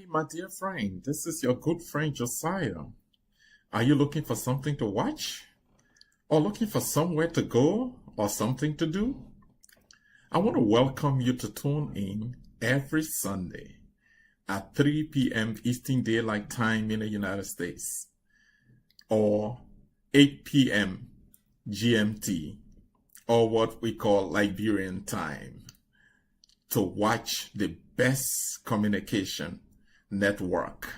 my dear friend. This is your good friend Josiah. Are you looking for something to watch? Or looking for somewhere to go or something to do? I want to welcome you to tune in every Sunday at 3 p.m. Eastern Daylight Time in the United States or 8 p.m. GMT or what we call Liberian time to watch the best communication network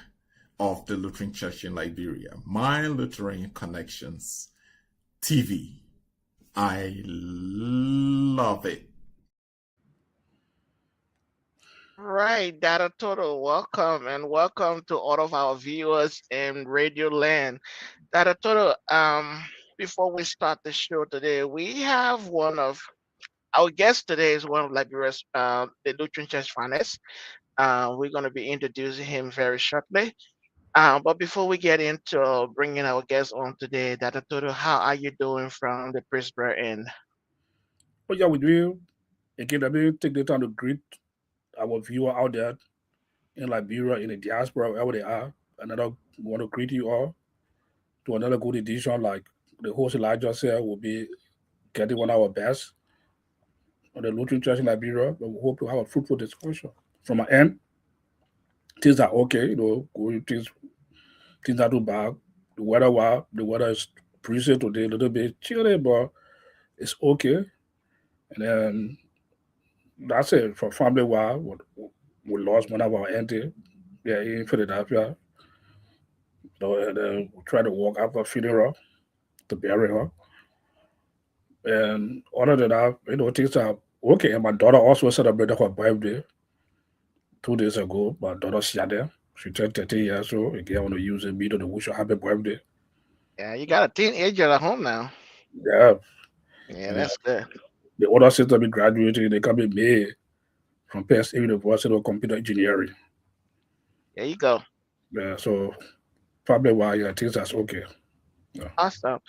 of the Lutheran Church in Liberia, My Lutheran Connections TV. I love it. All right, Data Total, welcome and welcome to all of our viewers in Radio Land. Data Total, before we start the show today, we have one of our guests today is one of Liberia's the Lutheran Church finest. We're going to be introducing him very shortly. But before we get into bringing our guest on today, Data Total, how are you doing from the Pittsburgh end? Oh yeah, we do. Again, let me take the time to greet our viewer out there in Liberia, in the diaspora, wherever they are. And I want to greet you all to another good edition. Like the host Elijah said, we'll be getting one of our best on the Lutheran Church in Liberia. But we hope to have a fruitful discussion. From my end, things are okay, things are too bad. The weather is breezy today, a little bit chilly, but it's okay. And then that's it for family wise. We lost one of our auntie in Philadelphia. So we tried to walk after funeral to bury her. And other than that, things are okay. And my daughter also celebrated her birthday 2 days ago. My daughter Siade, she turned 30 years old. Again, I want to use a meter to wish her happy birthday. Yeah, you got a teenager at home now. Yeah. Yeah, that's good. The other sister be graduating, they can be May from PSA University of Computer Engineering. There you go. Yeah, so probably why things that's okay. Yeah. Awesome.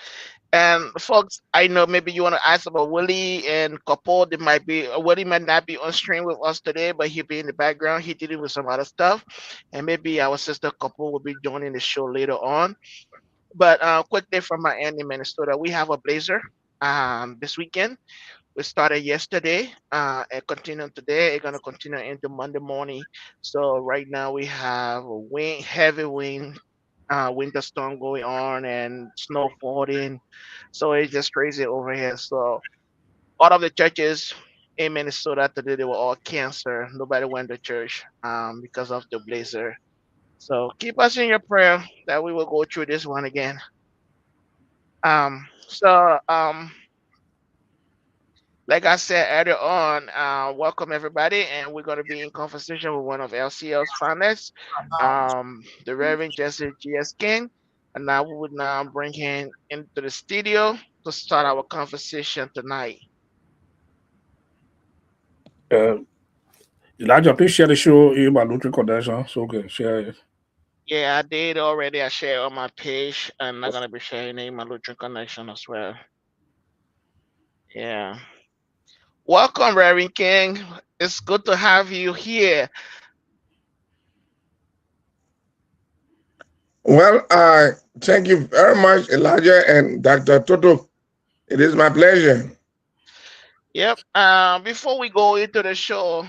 And folks, I know maybe you want to ask about Willie and Couple. Willie might not be on stream with us today, but he'll be in the background. He dealing with some other stuff, and maybe our sister Couple will be joining the show later on. But quickly from my end in Minnesota, we have a blazer this weekend. We started yesterday and continue today. It's gonna continue into Monday morning. So right now we have a heavy wind, winter storm going on and snow falling. So it's just crazy over here. So all of the churches in Minnesota today they were all canceled. Nobody went to church because of the blizzard. So keep us in your prayer that we will go through this one again. So like I said earlier on, welcome everybody, and we're going to be in conversation with one of LCL's finest, the Reverend Jesse G.S. King, and now we would now bring him into the studio to start our conversation tonight. Elijah, please share the show in my Lutheran Connection, so okay, share it. Yeah, I did already. I shared on my page, and I'm going to be sharing it in my Lutheran Connection as well. Yeah. Welcome, Reverend King. It's good to have you here. Well, thank you very much, Elijah and Dr. Toto. It is my pleasure. Yep. Before we go into the show,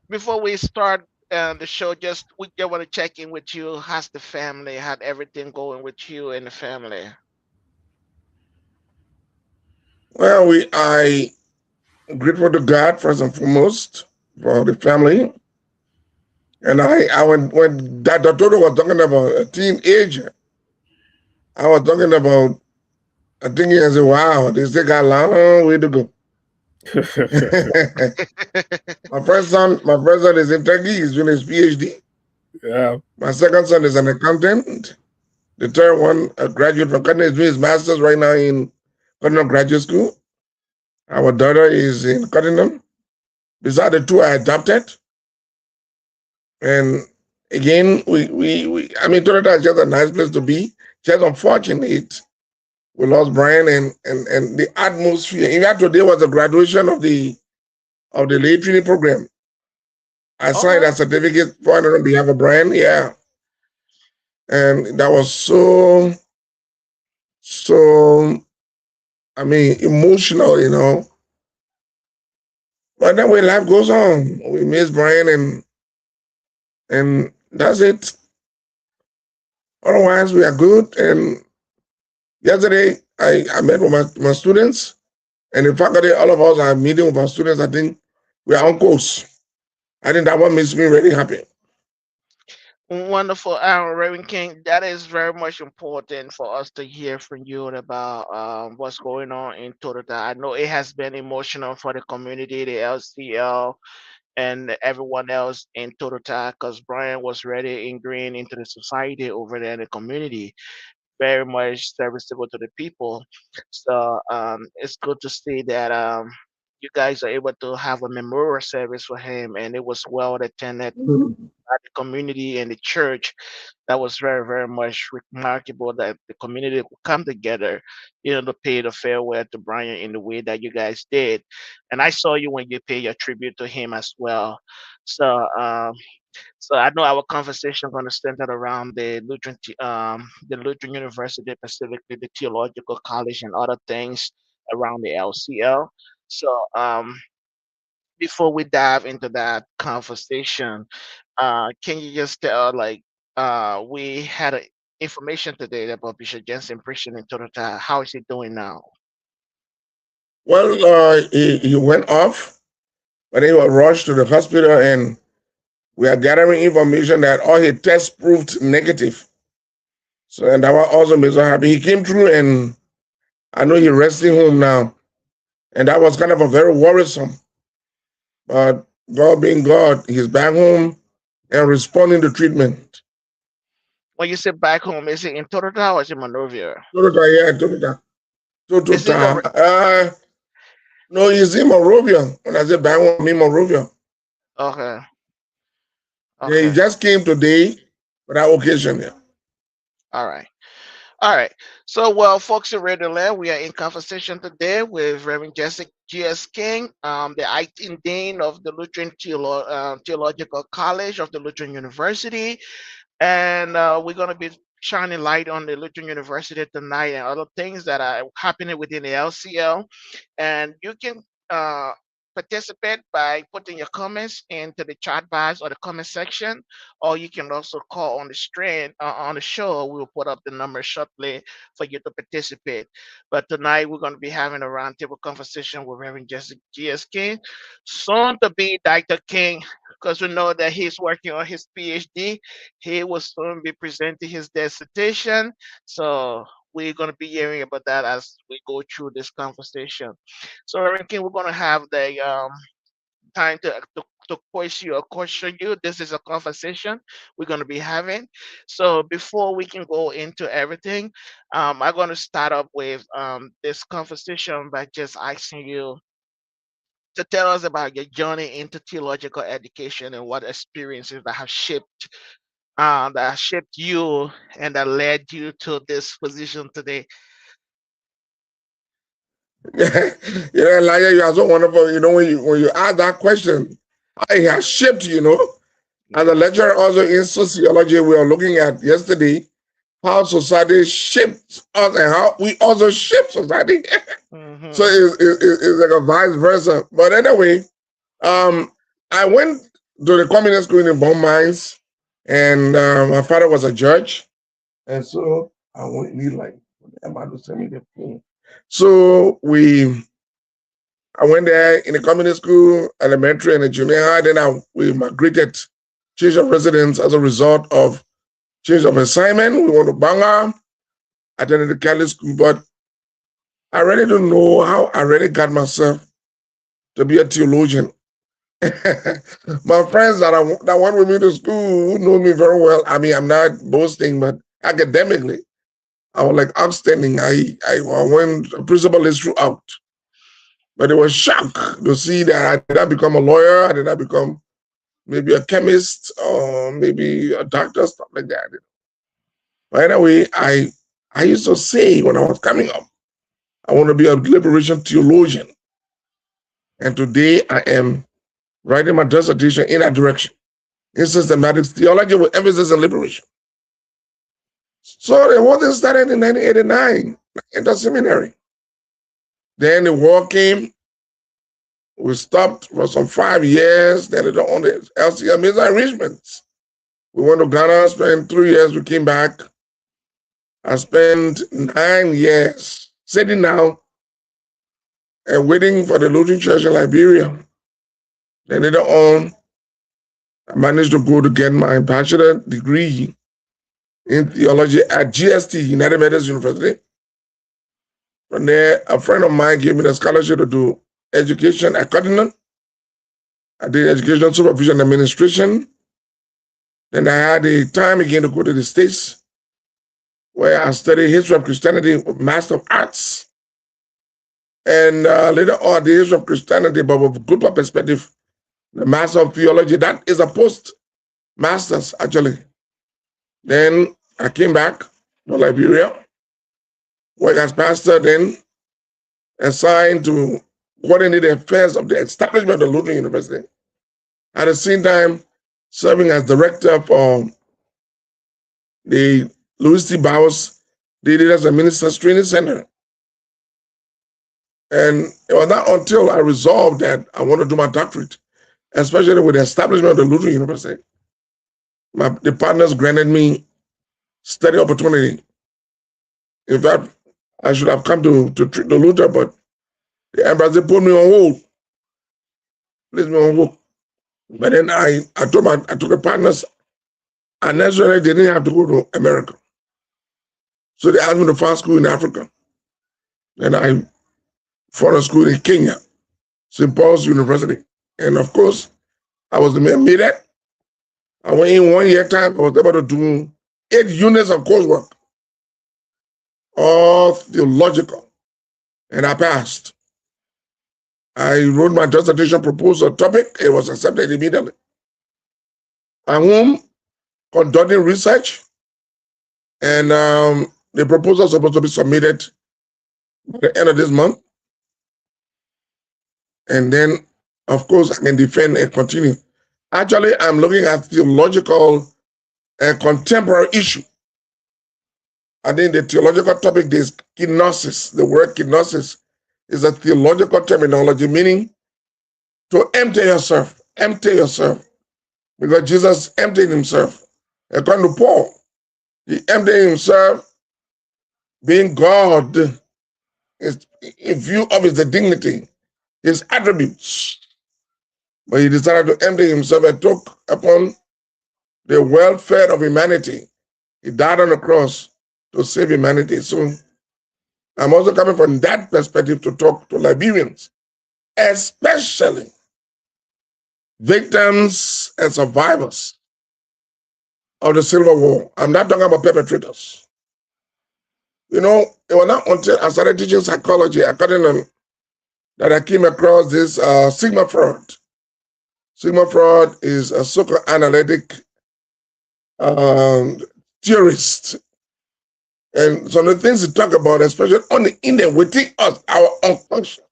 before we start the show, we just want to check in with you. How's the family? How's everything going with you and the family? Well, I grateful to God first and foremost for the family. And when Dr. Toto was talking about a teenager, I was talking about, I think he said, wow, they still got a long way to go. my first son is in Turkey. He's doing his PhD. Yeah. My second son is an accountant. The third one, a graduate from Cotton, is doing his master's right now in Cotton Graduate School. Our daughter is in Cottingham. These are the two I adopted. And again, Toronto is just a nice place to be. Just unfortunate, we lost Brian, and the atmosphere. In fact, today was the graduation of the late training program. I signed Okay. a certificate for it on behalf of Brian. Yeah, and that was so. I mean, emotional, But then when life goes on, we miss Brian, and that's it. Otherwise, we are good. And yesterday, I met with my students, and in faculty, all of us are meeting with our students. I think we are on course. I think that one makes me really happy. Wonderful, Reverend King. That is very much important for us to hear from you about what's going on in Toronto. I know it has been emotional for the community, the LCL, and everyone else in Toronto, because Brian was really ingrained into the society over there in the community, very much serviceable to the people. So it's good to see that you guys are able to have a memorial service for him, and it was well attended by the community and the church. That was very, very much remarkable that the community could come together, to pay the farewell to Brian in the way that you guys did. And I saw you when you pay your tribute to him as well. So, so I know our conversation going to center around the Lutheran University, specifically the Theological College and other things around the LCL. So, before we dive into that conversation, can you just tell, like, we had information today about Bishop Jensen preaching in Toronto. How is he doing now? Well, he went off, but he was rushed to the hospital, and we are gathering information that all his tests proved negative. So, and that was also makes us happy. He came through, and I know he's resting home now. And that was kind of a very worrisome. But God being God, he's back home and responding to treatment. When you say back home, is it in Toronto or is it Monrovia? Total, yeah, total. Is it Total. already? No, he's in Monrovia. When I say back home, I mean Monrovia. Okay. Yeah, he Okay. just came today for that occasion. Yeah. All right. All right. So, well, folks in Radio Land, we are in conversation today with Reverend Jessica G.S. King, the acting dean of the Lutheran Theological College of the Lutheran University. And we're going to be shining light on the Lutheran University tonight and other things that are happening within the LCL. And you can participate by putting your comments into the chat box or the comment section, or you can also call on the stream on the show. We will put up the number shortly for you to participate. But tonight we're going to be having a roundtable conversation with Reverend Jessica G.S. King, soon to be Dr. King, because we know that he's working on his PhD. He will soon be presenting his dissertation. So we're going to be hearing about that as we go through this conversation. So, Reverend King, we're going to have the time to question you. This is a conversation we're going to be having. So before we can go into everything, I'm going to start up with this conversation by just asking you to tell us about your journey into theological education and what experiences that have shaped you and that led you to this position today. Elijah, you are so wonderful. When you ask that question, how it has shaped, As a lecturer also in sociology, we were looking at yesterday how society shapes us and how we also shape society. So Mm-hmm. it's like a vice versa. But anyway, I went to the communist school in Bon Mines, and my father was a judge. And so I went, we like, I'm about to send me the phone. So I went there in the communist school, elementary and the junior high. Then we migrated, change of residence as a result of change of assignment. We went to Bangor, attended the Catholic school, but I really don't know how I really got myself to be a theologian. My friends that went with me to school who know me very well. I mean, I'm not boasting, but academically, I was like outstanding. I went principal list throughout. But it was shocked to see that I did not become a lawyer, I did not become maybe a chemist or maybe a doctor, stuff like that. But anyway, I used to say when I was coming up, I want to be a liberation theologian. And today I am writing my dissertation in that direction, in systematic theology with emphasis on liberation. So the whole thing started in 1989 in the seminary. Then the war came. We stopped for some 5 years. Then it on the LCM arrangements. We went to Ghana, spent 3 years. We came back. I spent 9 years sitting down and waiting for the Lutheran Church in Liberia. Then later on, I managed to go to get my bachelor degree in theology at GST, United Methodist University. From there, a friend of mine gave me the scholarship to do education at Cottingham. I did education supervision administration. Then I had the time again to go to the States, where I studied history of Christianity with Master of Arts. And later on, the history of Christianity, but with good perspective, the Master of Theology. That is a post-master's, actually. Then I came back to Liberia, worked as pastor, then assigned to coordinate the affairs of the establishment of Lutheran University. At the same time, serving as director for the Louis T. Bowers, the Leaders and Ministers Training Center. And it was not until I resolved that I want to do my doctorate, especially with the establishment of the Lutheran University. The partners granted me study opportunity. In fact, I should have come to treat the Luther, but the embassy put me on hold. Placed me on hold. But then I told the partners, I necessarily didn't have to go to America. So they asked me to find school in Africa. And I found a school in Kenya, St. Paul's University. And of course, I was the man made that. I went in 1 year time, I was able to do 8 units of coursework, all theological, and I passed. I wrote my dissertation proposal topic, it was accepted immediately. I'm home conducting research, and the proposal is supposed to be submitted by the end of this month. And then, of course, I can defend and continue. Actually, I'm looking at theological and contemporary issue. I think the theological topic is kenosis. The word kenosis is a theological terminology meaning to empty yourself. Empty yourself. Because Jesus emptied himself. According to Paul, he emptied himself, being God, in view of his dignity, his attributes. But he decided to empty himself and took upon the welfare of humanity. He died on the cross to save humanity. So I'm also coming from that perspective to talk to Liberians, especially victims and survivors of the Civil War. I'm not talking about perpetrators. You know, it was not until I started teaching psychology at Cottingham that I came across this Sigmund Freud. Sigmund Freud is a psychoanalytic theorist. And some of the things he talk about, especially on the Indian, within us, our unconscious,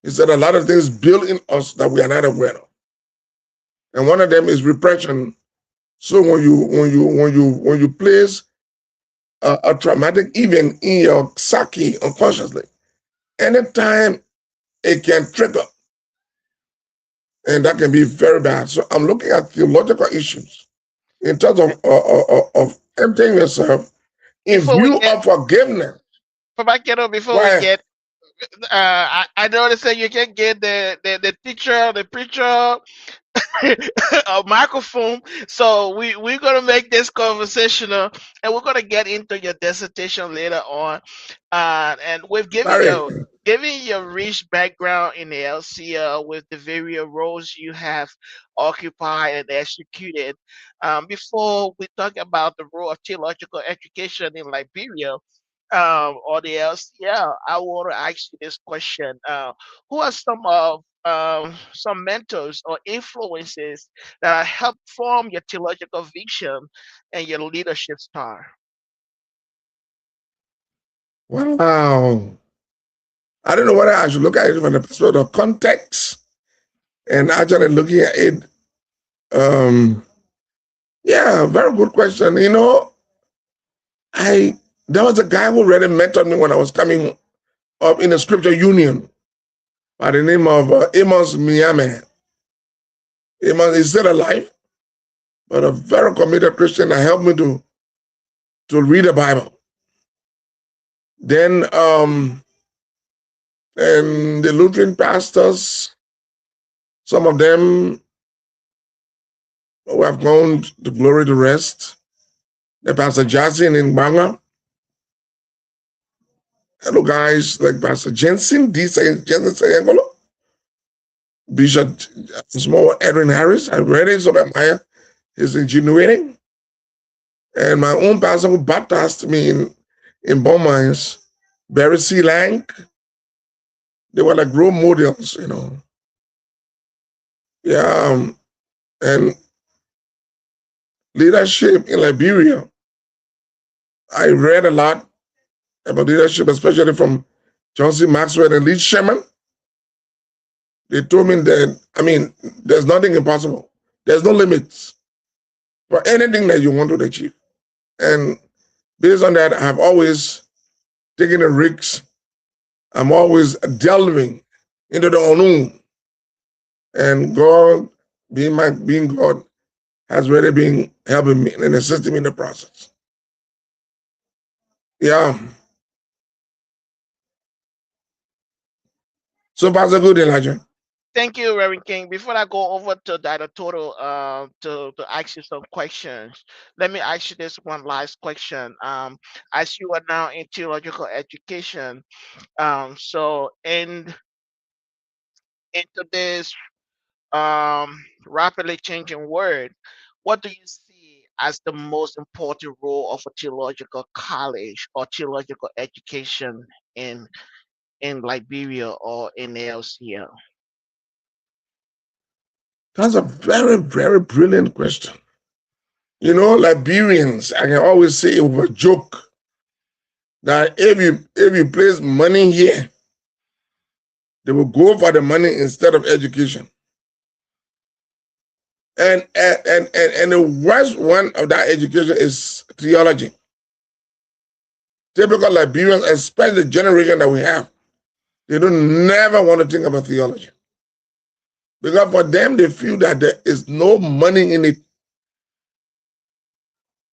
he said a lot of things built in us that we are not aware of. And one of them is repression. So when you place a traumatic event in your psyche unconsciously, anytime it can trigger, and that can be very bad. So I'm looking at theological issues in terms of emptying yourself in Before we view get, of forgiveness. before we Why? get, I noticed that you can get the teacher, the preacher, a microphone. So we're gonna make this conversational, and we're gonna get into your dissertation later on. And we've Sorry. given your rich background in the LCL with the various roles you have occupied and executed. Before we talk about the role of theological education in Liberia, or the LCL, I want to ask you this question: who are some mentors or influences that help form your theological vision and your leadership style? Wow. I don't know whether I should look at it from the perspective of context and actually looking at it. Yeah, very good question. There was a guy who really mentored me when I was coming up in the Scripture Union by the name of Amos Miame. Amos is still alive, but a very committed Christian that helped me to read the Bible. Then and the Lutheran pastors, some of them who have gone to glory to rest. The Pastor Jackson in Banga. Hello guys, like Pastor Jensen, Jensen Sayangolo, Bishop Small Edwin Harris. I read it, so I admire his ingenuity. And my own pastor who baptized me in Beaumont, Barry C. Lang. They were like role models, Yeah, and leadership in Liberia. I read a lot about leadership, especially from John C. Maxwell and Lee Sherman. They told me that, there's nothing impossible. There's no limits for anything that you want to achieve. And based on that, I've always taken a risk. I'm always delving into the unknown. And God, being God, has really been helping me and assisting me in the process. Yeah. So, Pastor Good, Elijah. Thank you, Reverend King. Before I go over to Dr. Total to ask you some questions, let me ask you this one last question. As you are now in theological education, so in today's rapidly changing world, what do you see as the most important role of a theological college or theological education in Liberia or in LCL? That's a very, very brilliant question. Liberians, I can always say with a joke that if you place money here, they will go for the money instead of education. And the worst one of that education is theology. Typical Liberians, especially the generation that we have, they don't never want to think about theology. Because for them, they feel that there is no money in it.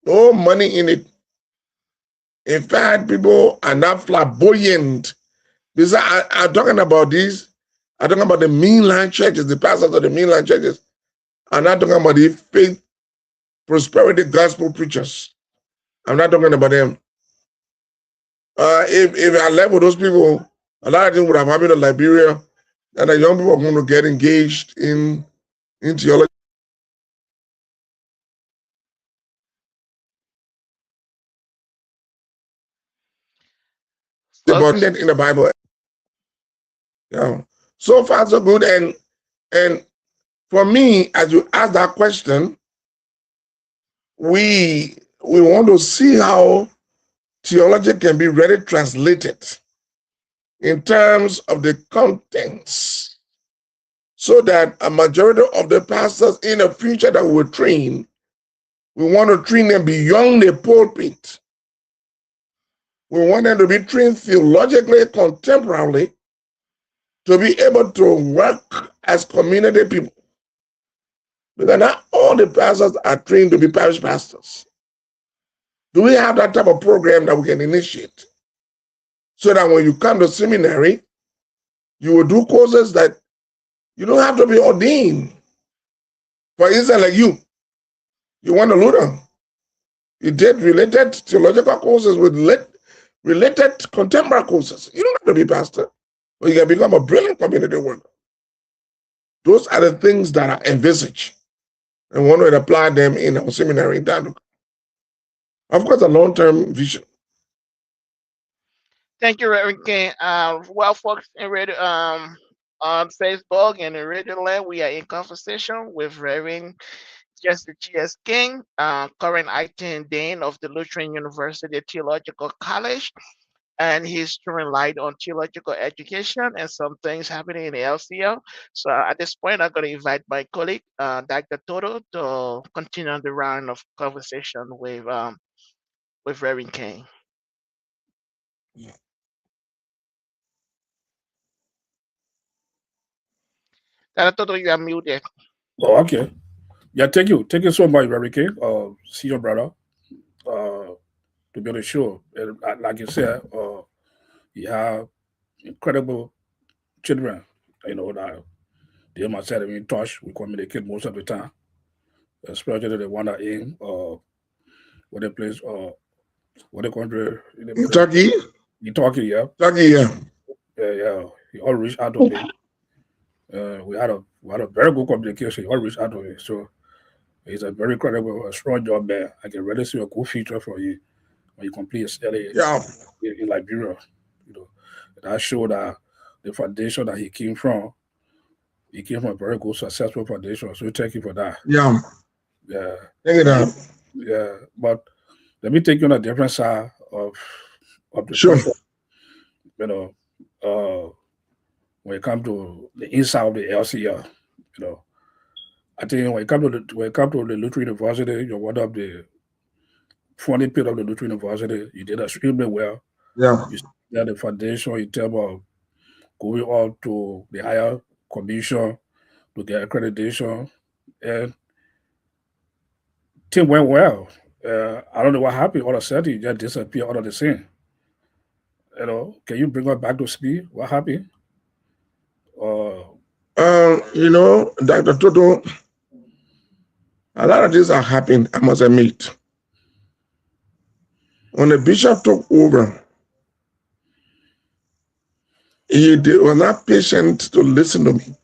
No money in it. In fact, people are not flamboyant. Because I'm talking about this. I'm talking about the mainline churches, the pastors of the mainline churches. I'm not talking about the faith, prosperity gospel preachers. I'm not talking about them. If I left with those people, a lot of things would have happened in Liberia, and the young people are going to get engaged in theology. About that in the Bible. Yeah. So far, so good. And for me, as you ask that question, we want to see how theology can be really translated in terms of the contents, so that a majority of the pastors in the future that we train, we want to train them beyond the pulpit. We want them to be trained theologically, contemporarily, to be able to work as community people. Because not all the pastors are trained to be parish pastors. Do we have that type of program that we can initiate? So that when you come to seminary, you will do courses that you don't have to be ordained. For instance, like you went to Luther. You did related theological courses with related contemporary courses. You don't have to be pastor, but you can become a brilliant community worker. Those are the things that I envisage and want to apply them in our seminary in Danuka. Of course, a long-term vision. Thank you, Reverend King. Well, folks, in radio, on Facebook and in Radio Land, we are in conversation with Reverend Jesse G.S. King, current acting dean of the Lutheran University Theological College. and he's throwing light on theological education and some things happening in the LCL. So at this point, I'm going to invite my colleague, Dr. Toto, to continue on the round of conversation with Reverend King. Dr. Toto, you are muted. Oh, okay. Yeah, thank you. Thank you so much, Reverend King. See your brother. To be on the show. And like you said, you have incredible children. You know that they must say in touch. We communicate most of the time, especially the one that in what they place what the country in Turkey, Turkey, yeah. Turkey, yeah. Yeah. He all reached out to me. We had a very good communication. He all reached out to me. So it's a very credible, strong job there. I can really see a good future for you when you complete your study Yeah. in Liberia. You know, that showed that the foundation that he came from a very good, successful foundation. So thank you for that. Yeah. Yeah. Thank you, Dad. Yeah. But let me take you on a different side of the Sure. question. You know, when it comes to the inside of the LCR, you know, I think when it comes to the Luther University, you're one of the funny people of the Luther University. You did extremely well. Yeah. You had the foundation in terms of going on to the higher commission to get accreditation, and things went well. I don't know what happened. All of a sudden, you just disappear out of the scene. You know, can you bring us back to speed? What happened? You know, Dr. Toto, a lot of things are happening, I must admit. When the bishop took over, he was not patient to listen to me.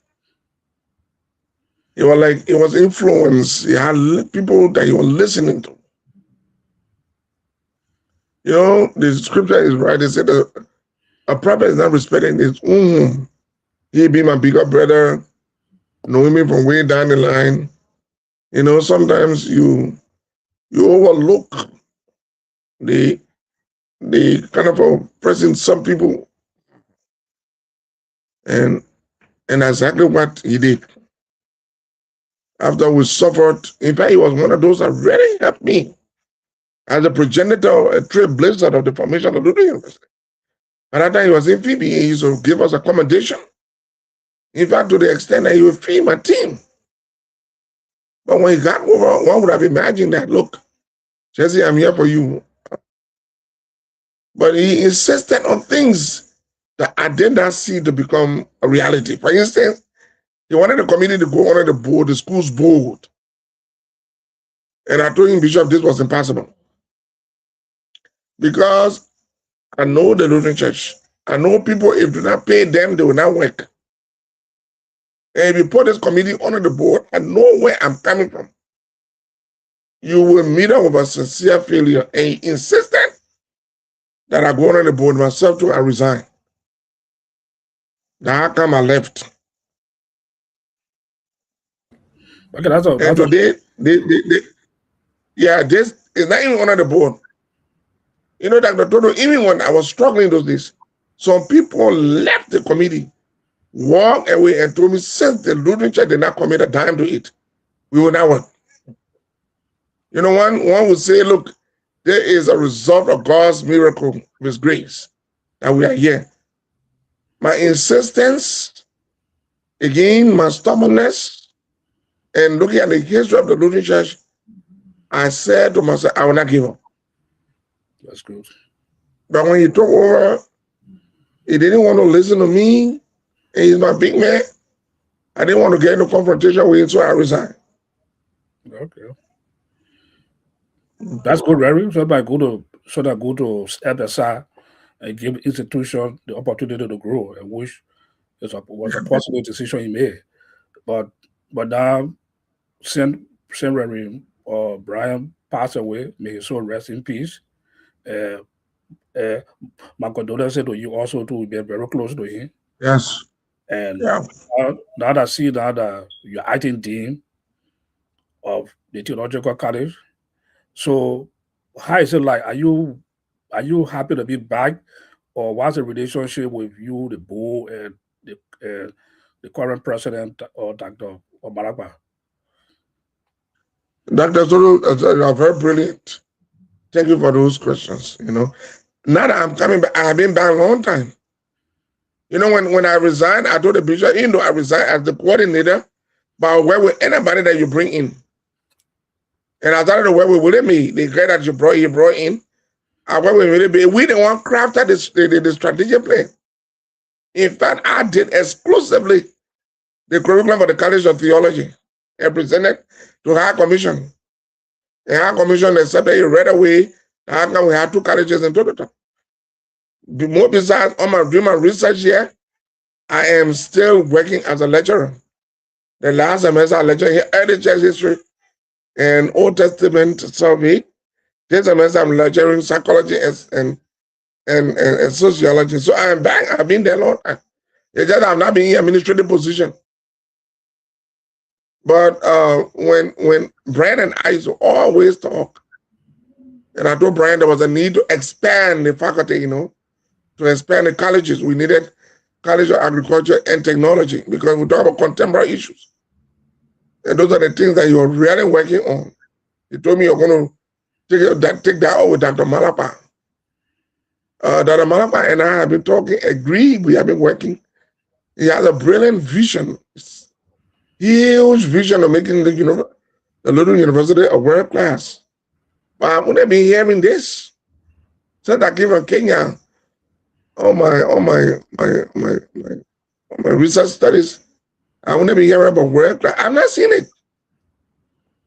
He was influenced. He had people that he was listening to. You know, the scripture is right. It said a prophet is not respecting his own. He be my bigger brother, knowing me from way down the line. You know, sometimes you overlook the kind of a person some people, and exactly what he did. After we suffered, in fact, he was one of those that really helped me as a progenitor, a trailblazer of the formation of the University. At that time, he was in Phoebe. He used to give us accommodation. In fact, to the extent that he would feed my team. But when he got over, one would have imagined that, look, Jesse, I'm here for you. But he insisted on things that I did not see to become a reality. For instance, he wanted the committee to go on the board, the school's board. And I told him, Bishop, this was impossible. Because I know the Lutheran Church. I know people, if you do not pay them, they will not work. And if you put this committee on the board, I know where I'm coming from. You will meet up with a sincere failure. And he insisted that I go on the board myself too, I resign. Now how come I left? Okay, that's and today, this is not even on the board. You know, Dr. Toto, even when I was struggling those days, some people left the committee, walked away and told me, since the Lutheran Church did not commit a dime to it, we will not work. You know, one would say, look, there is a result of God's miracle, His grace, that we are here. My insistence, again, my stubbornness, and looking at the history of the Lutheran Church, I said to myself, I will not give up. That's good. But when he took over, he didn't want to listen to me, and he's my big man. I didn't want to get into confrontation with him, so I resigned. Okay. That's good, Larry. So that go to step aside and give institution the opportunity to grow, and which was a possible decision he made. But now, since Reverend Brian passed away, may his soul rest in peace. My condolences to you also to be very close to him. Yes. And Yeah. now that I see that you're acting dean of the theological college, so how is it like? Are you happy to be back or what's the relationship with you, the board, and the current president or Dr. Omaragba? Dr. Zoro, you are very brilliant. Thank you for those questions. Now that I'm coming back, I've been back a long time. When I resigned, I told the bishop, I resigned as the coordinator, but I'll work with anybody that you bring in. And I started to work with William, the guy that you brought in. I work with William. We the one crafted the strategic plan. In fact, I did exclusively the curriculum for the College of Theology and presented to High Commission. The High Commission accepted it right away. How come we had 2 colleges in Toronto? More besides doing my research here, I am still working as a lecturer. The last semester I lectured here, early church history and Old Testament survey. This semester I'm lecturing psychology and sociology. So I'm back. I've been there a long time. It's just I've not been in administrative position. But when Brian and I used to always talk, and I told Brian there was a need to expand the faculty, to expand the colleges. We needed College of Agriculture and Technology because we talk about contemporary issues. And those are the things that you're really working on. He told me you're going to take that over with Dr. Malapa. Dr. Malapa and I have been talking, agreed, we have been working. He has a brilliant vision, huge vision of making the Little University a world class. But I wouldn't be hearing this. Since I came from Kenya, all my research studies, I wouldn't be hearing about world class. I've not seen it.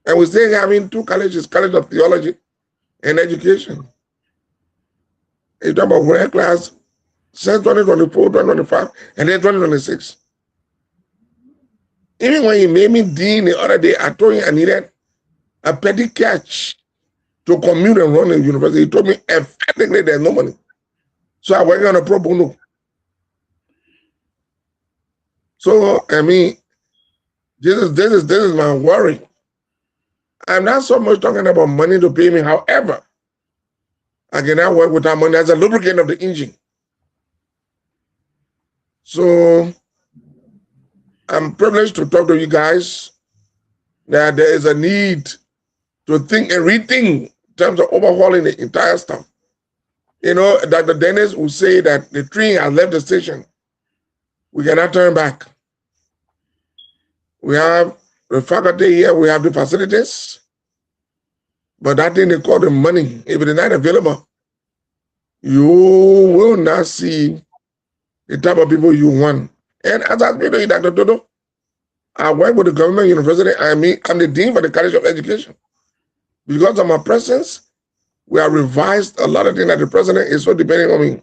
And we're still having 2 colleges, College of Theology and Education. You talk about world class since 2024, 2025, and then 2026. Even when he made me dean the other day, I told him I needed a petty cash to commute and run the university. He told me emphatically there's no money. So I work on a pro bono. So this is my worry. I'm not so much talking about money to pay me. However, I cannot work without money as a lubricant of the engine. So I'm privileged to talk to you guys that there is a need to think and rethink in terms of overhauling the entire stuff. Dr. Dennis will say that the train has left the station. We cannot turn back. We have the faculty here, we have the facilities, but that thing they call the money, if it is not available, you will not see the type of people you want. And as I told you, Dr. Dodo, I work with the government university. I'm the dean for the College of Education. Because of my presence, we have revised a lot of things that the president is so dependent on me.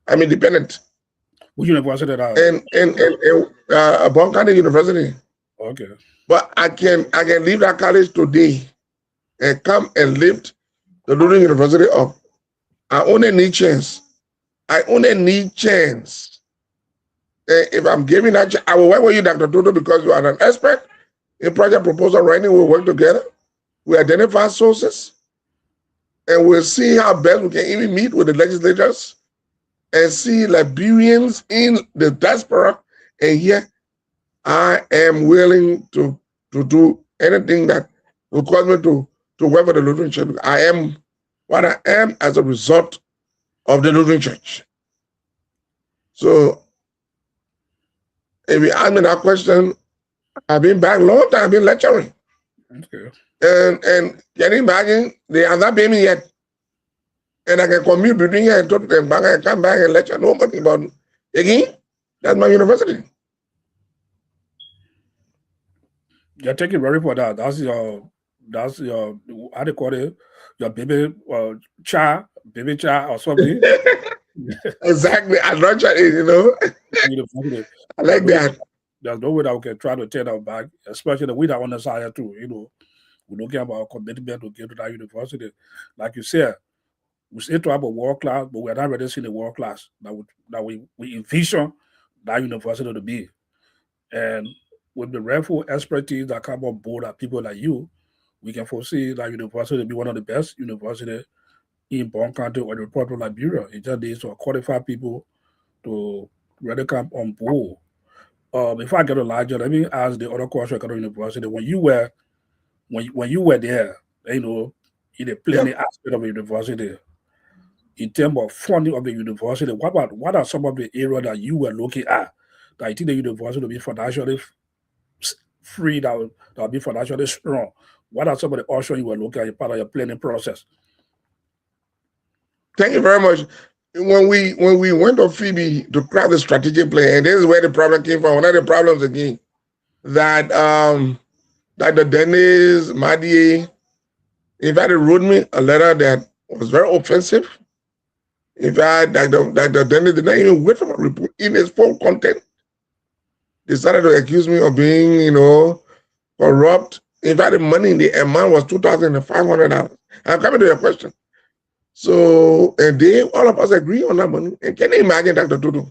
I'm independent. Which university? Bon County University. Okay. But I can leave that college today and come and lift the Little University up. I only need chance. If I'm giving that chance, I will work with you, Dr. Toto, because you are an expert in project proposal writing. We'll work together. We identify sources, and we'll see how best we can even meet with the legislators and see Liberians in the diaspora. And here, I am willing to do anything that will cause me to work for the Lutheran Church. I am what I am as a result of the Lutheran Church. So, if you ask me that question, I've been back a long time. I've been lecturing. Okay. And can you imagine, they have not paid me yet. And I can commute between here and talk to them back and come back and lecture nobody about it. Again, that's my university. You're taking very for that. That's your how do you call it? Your baby child or something. Exactly. I nurture it, I like that. There's no way that we can try to take that back, especially the way that on the side too, We're looking about our commitment to get to that university. Like you said, we still talk about world class, but we're not ready to see the world class that we envision that university to be. And with the rifle expertise that come on board at people like you, we can foresee that university to be one of the best universities in Bon County or the Republic of Liberia. It just needs to qualify people to really come on board. Before I get a larger, let me ask the other question at the university. When you were there, in the planning aspect of the university, in terms of funding of the university, what are some of the areas that you were looking at that I think the university will be financially free, that will be financially strong? What are some of the options you were looking at as part of your planning process? Thank you very much. When we went to Phoebe to craft the strategic plan, and this is where the problem came from. One of the problems again that Dr. Dennis Madie, in fact, he wrote me a letter that was very offensive. In fact, Dr. Dennis did not even wait for my report in its full content. They started to accuse me of being, corrupt. In fact, the money in the amount was $2,500. I'm coming to your question. So, and all of us agree on that money. And can you imagine, Dr. Tutu?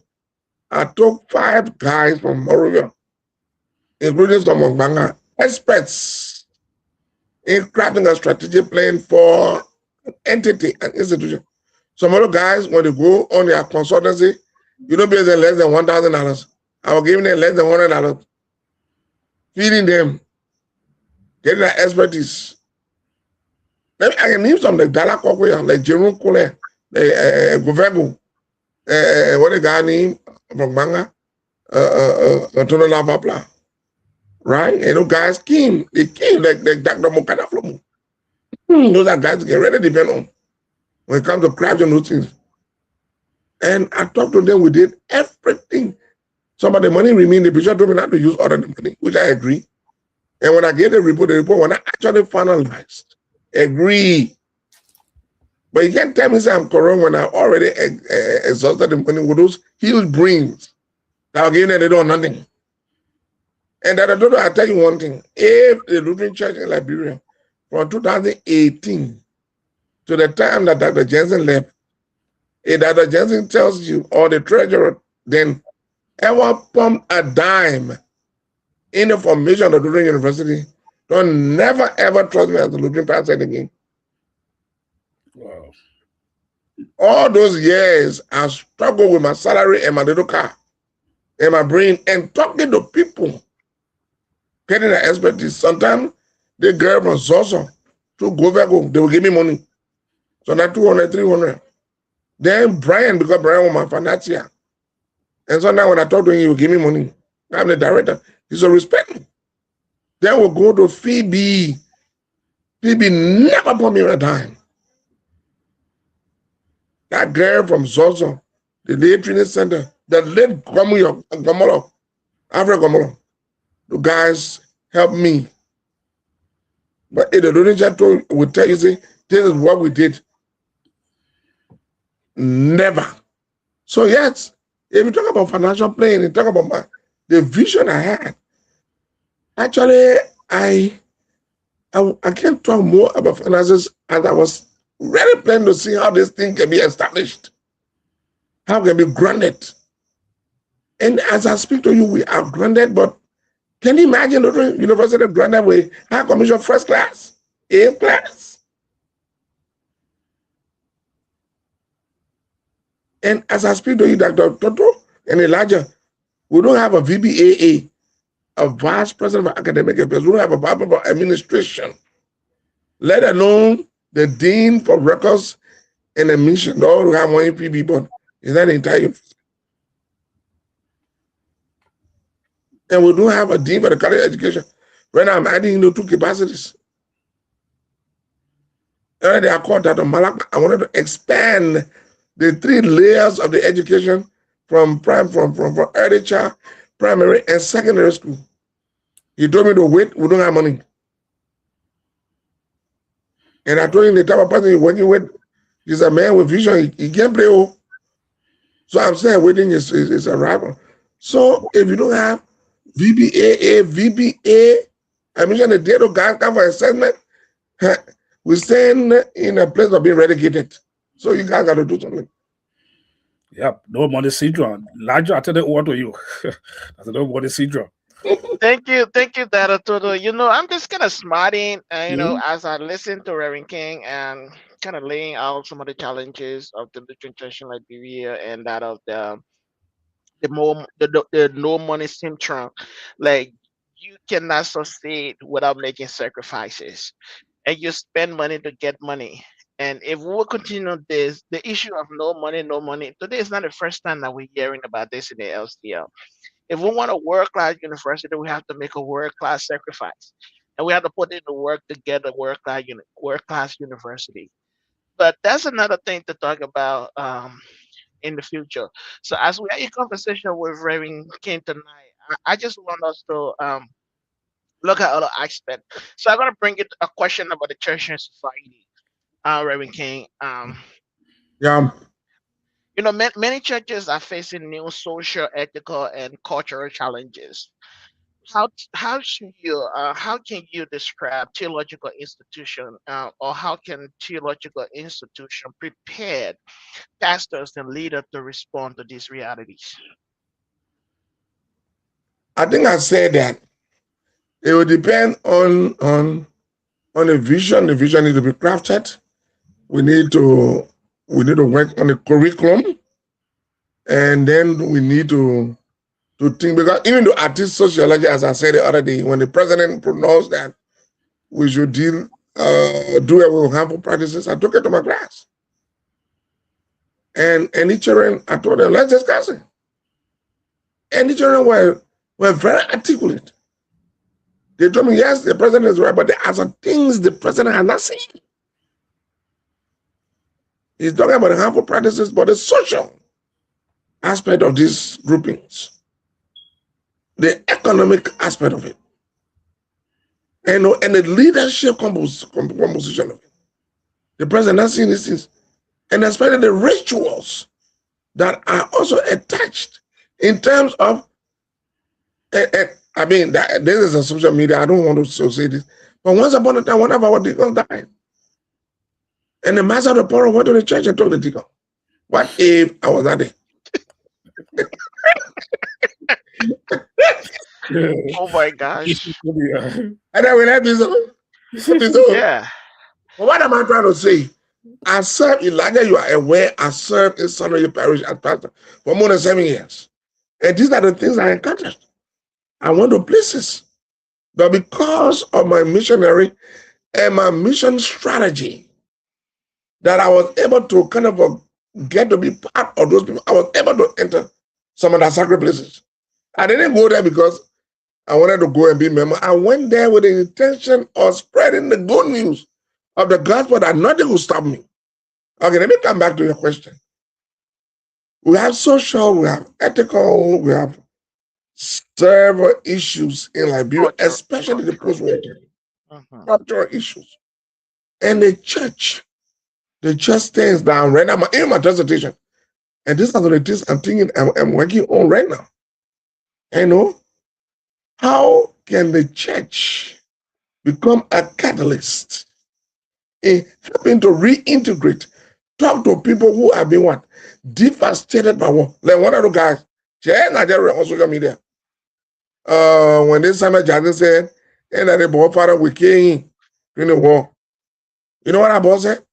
I took 5 guys from Morovia, including some of Banga, experts in crafting a strategic plan for an entity, an institution. Some other guys, when they go on their consultancy, you don't pay them less than $1,000. I was giving them less than $100, feeding them, getting their expertise. I can name some like Dala Kokoya, like Jerome Kole, like Govego, what the guy named from Manga, Antonio Lavapla, right? And those guys came, like Dr. Mokada Flomo. Those are guys get ready to depend on when it comes to crafting those things. And I talked to them, we did everything. Some of the money remained, the bishop told me not to use all of the money, which I agree. And when I gave the report was not actually finalized. Agree. But you can't tell me I'm corrupt when I already exhausted the money with those huge brains that are giving them, they don't know nothing. And that I'll tell you one thing. If the Lutheran Church in Liberia from 2018 to the time that Dr. Jensen left, if Dr. Jensen tells you, or the treasurer then ever pumped a dime in the formation of the Lutheran University, don't never ever trust me as a Lutheran pastor again. Wow. All those years, I struggled with my salary and my little car and my brain and talking to people, getting the expertise. Sometimes they girl from Zoso to Govego, they will give me money. So now 200, 300. Then Brian, because Brian was my financier. And so now when I talk to him, he will give me money. I'm the director. He said, respect me. Then we'll go to Phoebe. Phoebe never put me on a dime. That girl from Zozo, the late training center, the late Gomolo, Alfred Gomolo, the guys helped me. But if the Lutheran would tell you, say, this is what we did. Never. So yes, if you talk about financial planning, you talk about the vision I had. Actually, I can't talk more about finances as I was really planning to see how this thing can be established, how it can be grounded. And as I speak to you, we are grounded, but can you imagine the University of grounded with high commission first class, A class? And as I speak to you, Dr. Toto and Elijah, we don't have a VBAA, a vice president of academic affairs. We don't have a Bible of administration, let alone the dean for records and admission. All we have one PB, but is that the entire? And we don't have a dean for the college education. Right now, I'm adding 2 capacities. Already, I called that Malak. I wanted to expand the 3 layers of the education from early child, primary, and secondary school. He told me to wait, we don't have money. And I told him the type of person he's working with is a man with vision. He can't play. So I'm saying waiting is arrival. So if you don't have VBA, I mentioned the date of guys come for assessment, we stand in a place of being relegated. So you guys got to do something. Yep, no money syndrome. Larger, I tell you what to you. I said, no money syndrome. Thank you, Dr. Toto. I'm just kind of smarting, as I listen to Reverend King, and kind of laying out some of the challenges of the nutrition Liberia and that of the no money syndrome. Like you cannot succeed without making sacrifices, and you spend money to get money. And if we will continue this, the issue of no money, no money, today is not the first time that we're hearing about this in the LCL. If we want a world class university, we have to make a world class sacrifice, and we have to put in the work to get a world class university. But that's another thing to talk about in the future. So as we are in conversation with Reverend King tonight, I just want us to look at other aspects. So I'm gonna bring it a question about the church and society, Reverend King. Yeah. Many churches are facing new social, ethical, and cultural challenges. How can you describe theological institution, or how can theological institution prepare pastors and leaders to respond to these realities? I think I said that it will depend on a vision. The vision needs to be crafted. We need to work on the curriculum, and then we need to think, because even though artist sociology, as I said the other day, when the president pronounced that we should do away with harmful practices, I took it to my class. And any children, I told them, let's discuss it. And the children were very articulate. They told me, yes, the president is right, but there are some things the president has not seen. He's talking about the harmful practices, but the social aspect of these groupings, the economic aspect of it, and the leadership composition of it. The president has seen these things, and especially the rituals that are also attached in terms of, I mean, this is a social media, I don't want to say this, but once upon a time, one of our deacons died. And the master of the poor went to the church and told the deacon, what if I was not there? Oh my gosh. And then we let this Yeah. But what am I trying to say? I served Elijah, you are aware, I served in Son of your parish as pastor for more than 7 years. And these are the things I encountered. I went to places. But because of my missionary and my mission strategy, that I was able to kind of get to be part of those people, I was able to enter some of the sacred places. I didn't go there because I wanted to go and be a member. I went there with the intention of spreading the good news of the gospel that nothing will stop me. Okay, let me come back to your question. We have social, we have ethical, we have several issues in Liberia, especially the post-war cultural issues. And the church stands down right now. In my dissertation, and this is what it is I'm thinking, I'm working on right now. How can the church become a catalyst in helping to reintegrate, talk to people who have been what? Devastated by war. Like one of the guys, Nigeria on social media. When this Samuel Jackson said, and that the boy father we came in the war. You know what our boss said?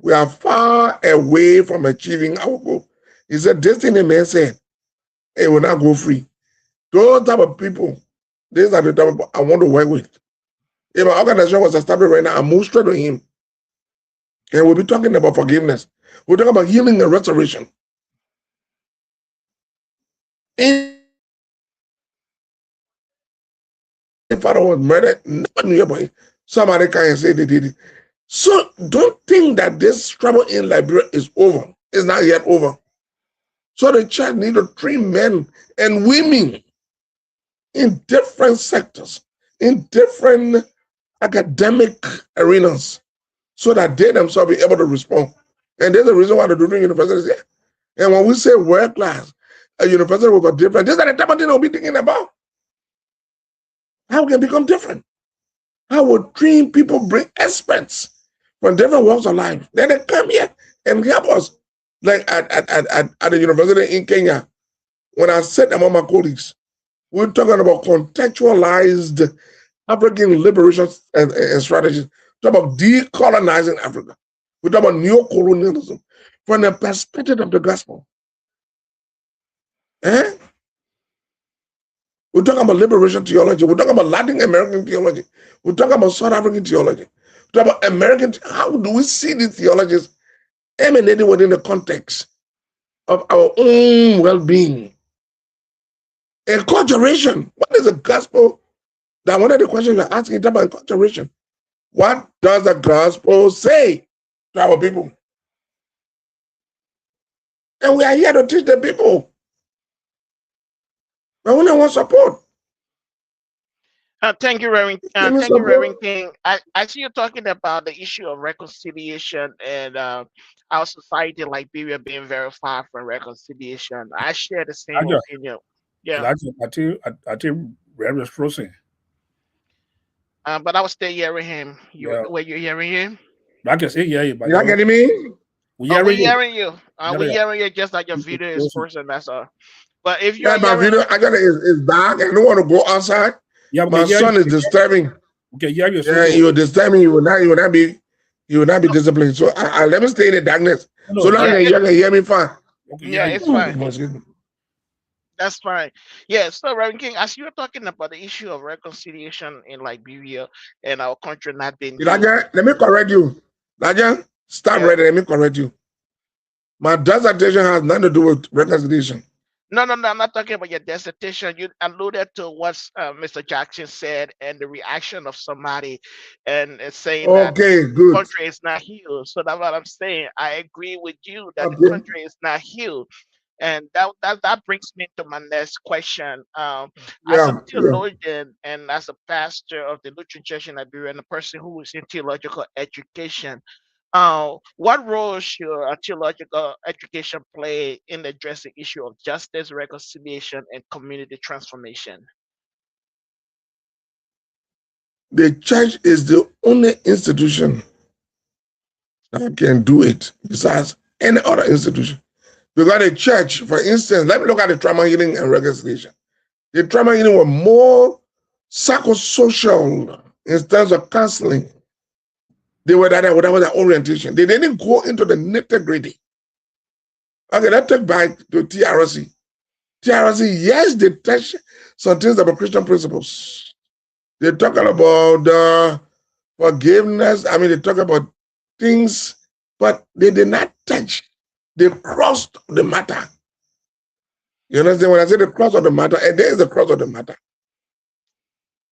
We are far away from achieving our goal. He said, this thing the man said, it will not go free. Those type of people, these are the type of people I want to work with. If my organization was established right now, I move straight to him. And we'll be talking about forgiveness. We're talking about healing and restoration. If the father was murdered, nobody knew about it. Somebody can say they did it. So don't think that this trouble in Liberia is over. It's not yet over. So the church needs to train men and women in different sectors, in different academic arenas, so that they themselves be able to respond. And there's a reason why the Dublin University is here. And when we say world class, a university will be different. These are the type of things we'll be thinking about. How we can become different. How will train people, bring experts from different walks of life. Then they come here and help us. Like at the university in Kenya, when I sat among my colleagues, we're talking about contextualized African liberation and strategies, talk about decolonizing Africa. We talk about neo-colonialism from the perspective of the gospel. Eh? We talk about liberation theology. We talk about Latin American theology. We talk about South African theology. We talk about American. How do we see these theologies emanating within the context of our own well-being? Enculturation. What is the gospel? That one of the questions you're asking about enculturation. What does the gospel say to our people? And we are here to teach the people. But we don't want support. Thank you, Reverend. Give me Thank you, Reverend support. King. I see you talking about the issue of reconciliation and our society, Liberia, being very far from reconciliation. I share the same Elijah, opinion. Yeah, Elijah, I think Reverend frozen. but I was still hearing him. Yeah. Were you hearing him? I can say yeah, but You not getting me? we Oh, hearing we you. hearing you. Yeah, We yeah. hearing you just like your video is Frozen. frozen. That's all. But if Yeah, you're my hearing, video, I got it. It's dark. I don't want to go outside. Yeah, we My can hear son you. is disturbing. Okay, yeah, you. Yeah, you will disturb me. You will not be disciplined. So I let me stay in the darkness. No, So long yeah, as you can hear me fine. okay, yeah, yeah, it's you. fine. Excuse me. That's fine. Yeah, so Reverend King, as you're talking about the issue of reconciliation in Liberia and our country not being used, Elijah, let me correct you. Elijah, stop yeah. right there. Let me correct you. My dissertation has nothing to do with reconciliation. No, I'm not talking about your dissertation. You alluded to what Mr. Jackson said and the reaction of somebody and saying that Okay, the good. country is not healed. So that's what I'm saying. I agree with you that the Okay. country is not healed. And that brings me to my next question. As a Yeah. theologian and as a pastor of the Lutheran Church in Liberia and a person who is in theological education, what role should a theological education play in addressing the issue of justice, reconciliation, and community transformation? The church is the only institution that can do it besides any other institution. Because the church, for instance, let me look at the trauma healing and reconciliation. The trauma healing were more psychosocial in terms of counseling. They were that whatever their orientation. They didn't go into the nitty-gritty. Okay, let's take back to TRC. TRC, yes, they touch some things about Christian principles. They talk about forgiveness. I mean, they talk about things, but they did not touch the cross of the matter. You understand when I say the cross of the matter? And there is the cross of the matter.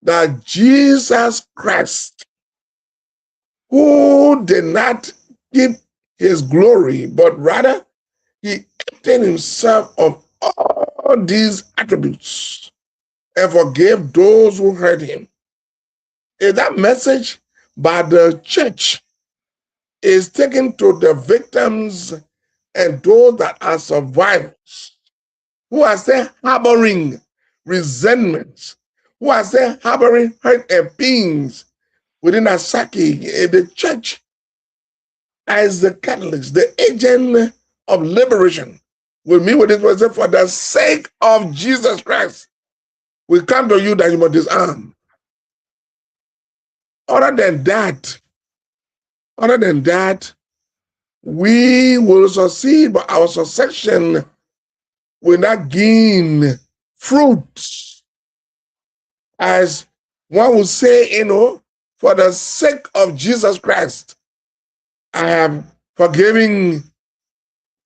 That Jesus Christ, who did not keep his glory, but rather he emptied himself of all these attributes and forgave those who hurt him. Is that message by the church is taken to the victims and those that are survivors who are still harboring resentments, who are still harboring hurt and pains within our psyche. The church, as the Catholics, the agent of liberation, will meet with this person for the sake of Jesus Christ. We come to you that you must disarm. Other than that, we will succeed, but our succession will not gain fruits. As one will say, for the sake of Jesus Christ, I am forgiving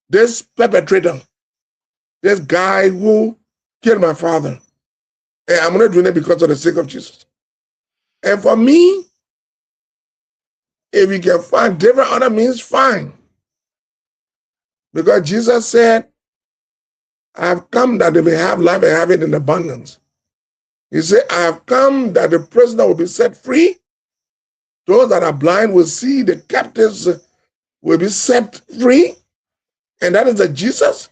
this perpetrator, this guy who killed my father. And I'm not doing it because of the sake of Jesus. And for me, if you can find different other means, fine. Because Jesus said, I have come that they may have life and have it in abundance. He said, I have come that the prisoner will be set free. Those that are blind will see, the captives will be set free. And that is the Jesus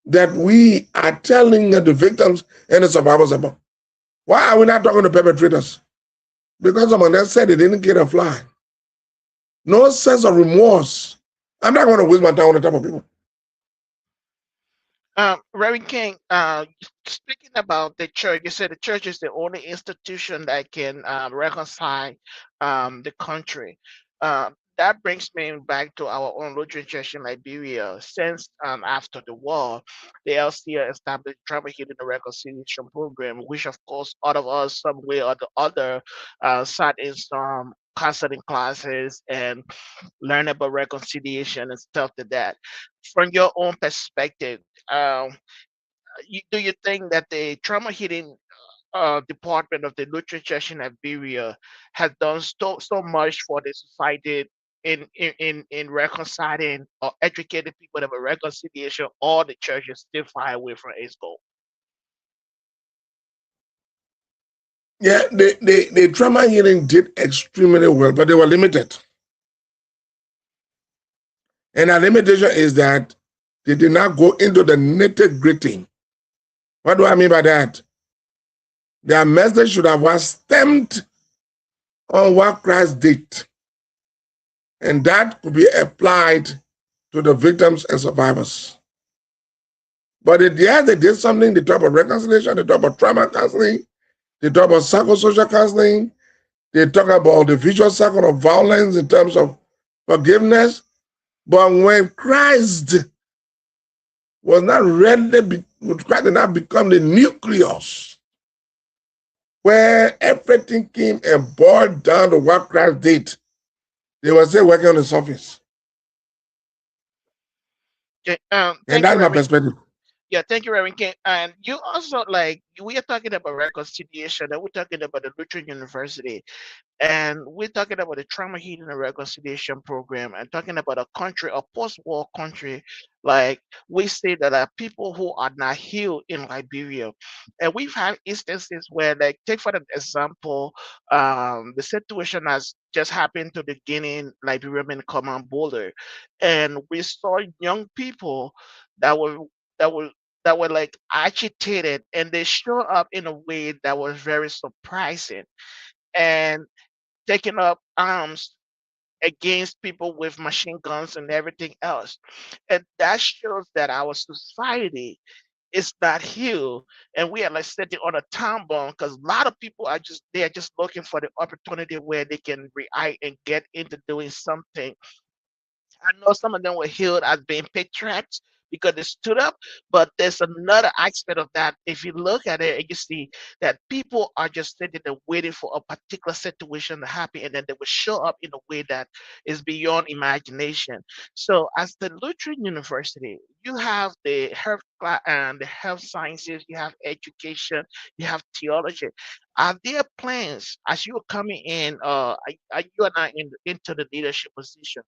that we are telling the victims and the survivors about. Why are we not talking to perpetrators? Because someone else said they didn't get a fly. No sense of remorse. I'm not going to waste my time on the top of people. Reverend King, speaking about the church, you said the church is the only institution that can reconcile the country. that brings me back to our own Lutheran Church in Liberia. Since after the war, the LCA established Trauma Healing and Reconciliation Program, which of course all of us, some way or the other, sat in some counseling classes and learn about reconciliation and stuff like that. From your own perspective, do you think that the trauma healing department of the Lutheran Church in Liberia has done so much for the society in reconciling or educating people about reconciliation, or the church is still far away from its goal? Yeah, the trauma healing did extremely well, but they were limited. And our limitation is that they did not go into the nitty-gritty. What do I mean by that? Their message should have was stamped on what Christ did. And that could be applied to the victims and survivors. But they did something. They talk about reconciliation, they talk about trauma counseling, they talk about psychosocial counseling, they talk about the visual cycle of violence in terms of forgiveness. But when Christ was not ready, Christ did not become the nucleus where everything came and boiled down to what Christ did, they were still working on the surface. Okay, And thank that's you, my Reverend. perspective. Yeah, thank you, Reverend King. And you also, like, we are talking about reconciliation, and we're talking about the Lutheran University, and we're talking about the trauma healing and reconciliation program, and talking about a country, a post-war country. Like, we say that there are people who are not healed in Liberia, and we've had instances where, like, take for an example, the situation has just happened to the Guinean Liberian Command Border, and we saw young people that were that were that were like agitated, and they showed up in a way that was very surprising, and taking up arms against people with machine guns and everything else. And that shows that our society is not healed, and we are like sitting on a time bomb, because a lot of people are just looking for the opportunity where they can react and get into doing something. I know some of them were healed as being patriots because they stood up, but there's another aspect of that. If you look at it and you see that people are just sitting there waiting for a particular situation to happen, and then they will show up in a way that is beyond imagination. So, as the Lutheran University, you have the health and the health sciences, you have education, you have theology. Are there plans as you are coming in? You are now into the leadership position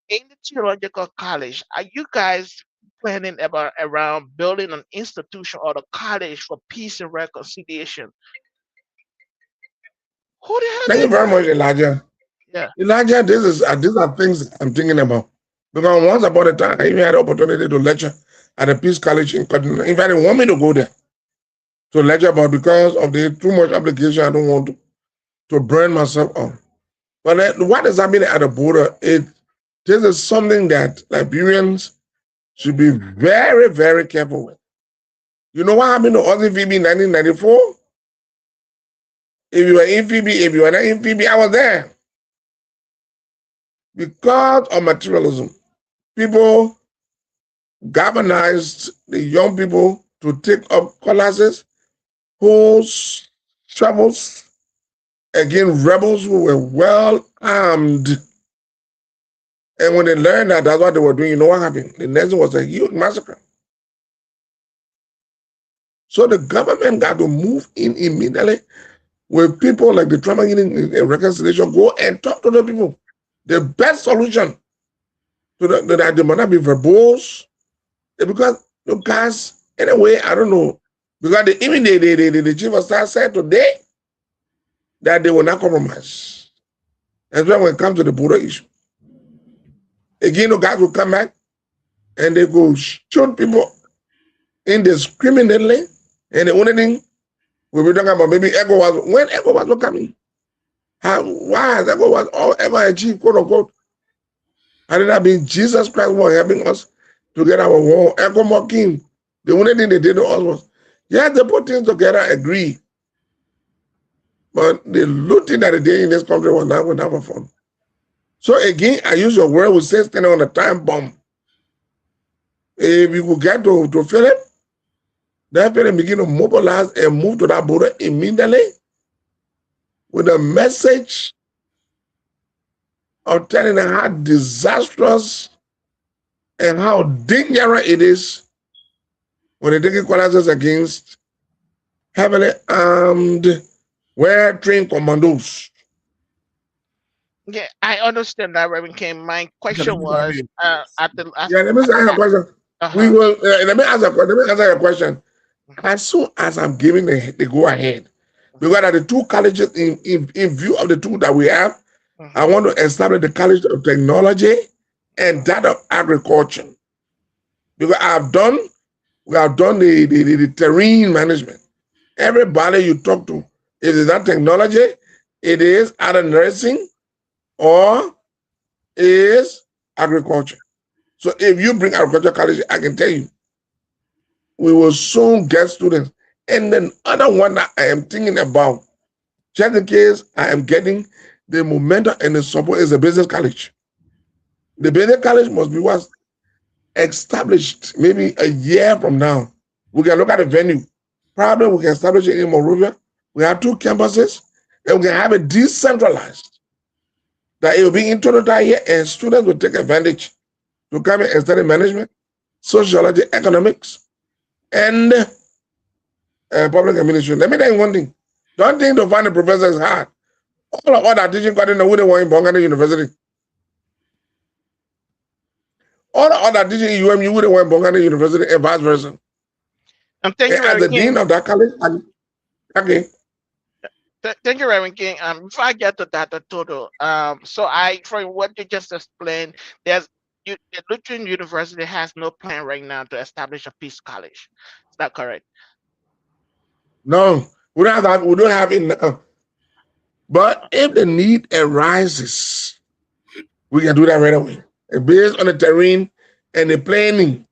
in the theological college? Are you guys planning about around building an institution or a college for peace and reconciliation? Who the hell Thank you did very that? much, Elijah. Yeah. Elijah, these are things I'm thinking about. Because once upon a time, I even had the opportunity to lecture at a Peace College in Kaduna. In fact, they want me to go there to lecture, but because of the too much application, I don't want to burn myself out. But what is happening at the border, this is something that Liberians should be very, very careful with. You know what happened to us in Phoebe in 1994? If you were in Phoebe, if you were not in Phoebe, I was there. Because of materialism, people galvanized the young people to take up classes, hoes, shovels, against rebels who were well armed. And when they learned that that's what they were doing, you know what happened? The next was a huge massacre. So the government got to move in immediately with people like the trauma healing and reconciliation, go and talk to the people. The best solution to that they might not be verbose, because you guys, anyway, I don't know. Because even the chief of staff said today that they will not compromise. Especially when it comes to the border issue. Again, the guys will come back and they go shoot people indiscriminately. And the only thing we'll be talking about maybe ECOWAS, when ECOWAS was coming. Why has ECOWAS ever achieved, quote unquote? Had it not been Jesus Christ was helping us to get our war, ECOWAS king. The only thing they did to us was, yeah, they put things together, agree. But the looting that they did in this country was not fun. So again, I use your word, we say standing on the time bomb. If you could get to Philip, then Philip begin to mobilize and move to that border immediately with a message of telling them how disastrous and how dangerous it is when they take equalizers against heavily armed, well-trained commandos. Yeah, I understand that, Reverend King. My question was let me ask a question. We will let me answer your question. As soon as I'm giving the go ahead, because at the two colleges in view of the two that we have, I want to establish the College of Technology and that of Agriculture. Because we have done the terrain management. Everybody you talk to, if it's not technology, it is either nursing or is agriculture. So if you bring agriculture college, I can tell you, we will soon get students. And then other one that I am thinking about, just in case I am getting the momentum and the support, is a business college. The business college must be was established maybe a year from now. We can look at the venue. Probably we can establish it in Monrovia. We have 2 campuses, and we can have it decentralized. That it will be introduced here, and students will take advantage to come and study management, sociology, economics, and public administration. Let me tell you one thing. Don't think to find a professor is hard. All of that teaching got in the Woody in Bongana University. All the other teaching in UMU would have went Bongana University and vice versa. Thank you, as the dean of that college, okay. Thank you, Reverend King. Before I get to that, the total. So from what you just explained, the Lutheran University has no plan right now to establish a peace college. Is that correct? No, we don't have that. We don't have it now. But if the need arises, we can do that right away. And based on the terrain and the planning,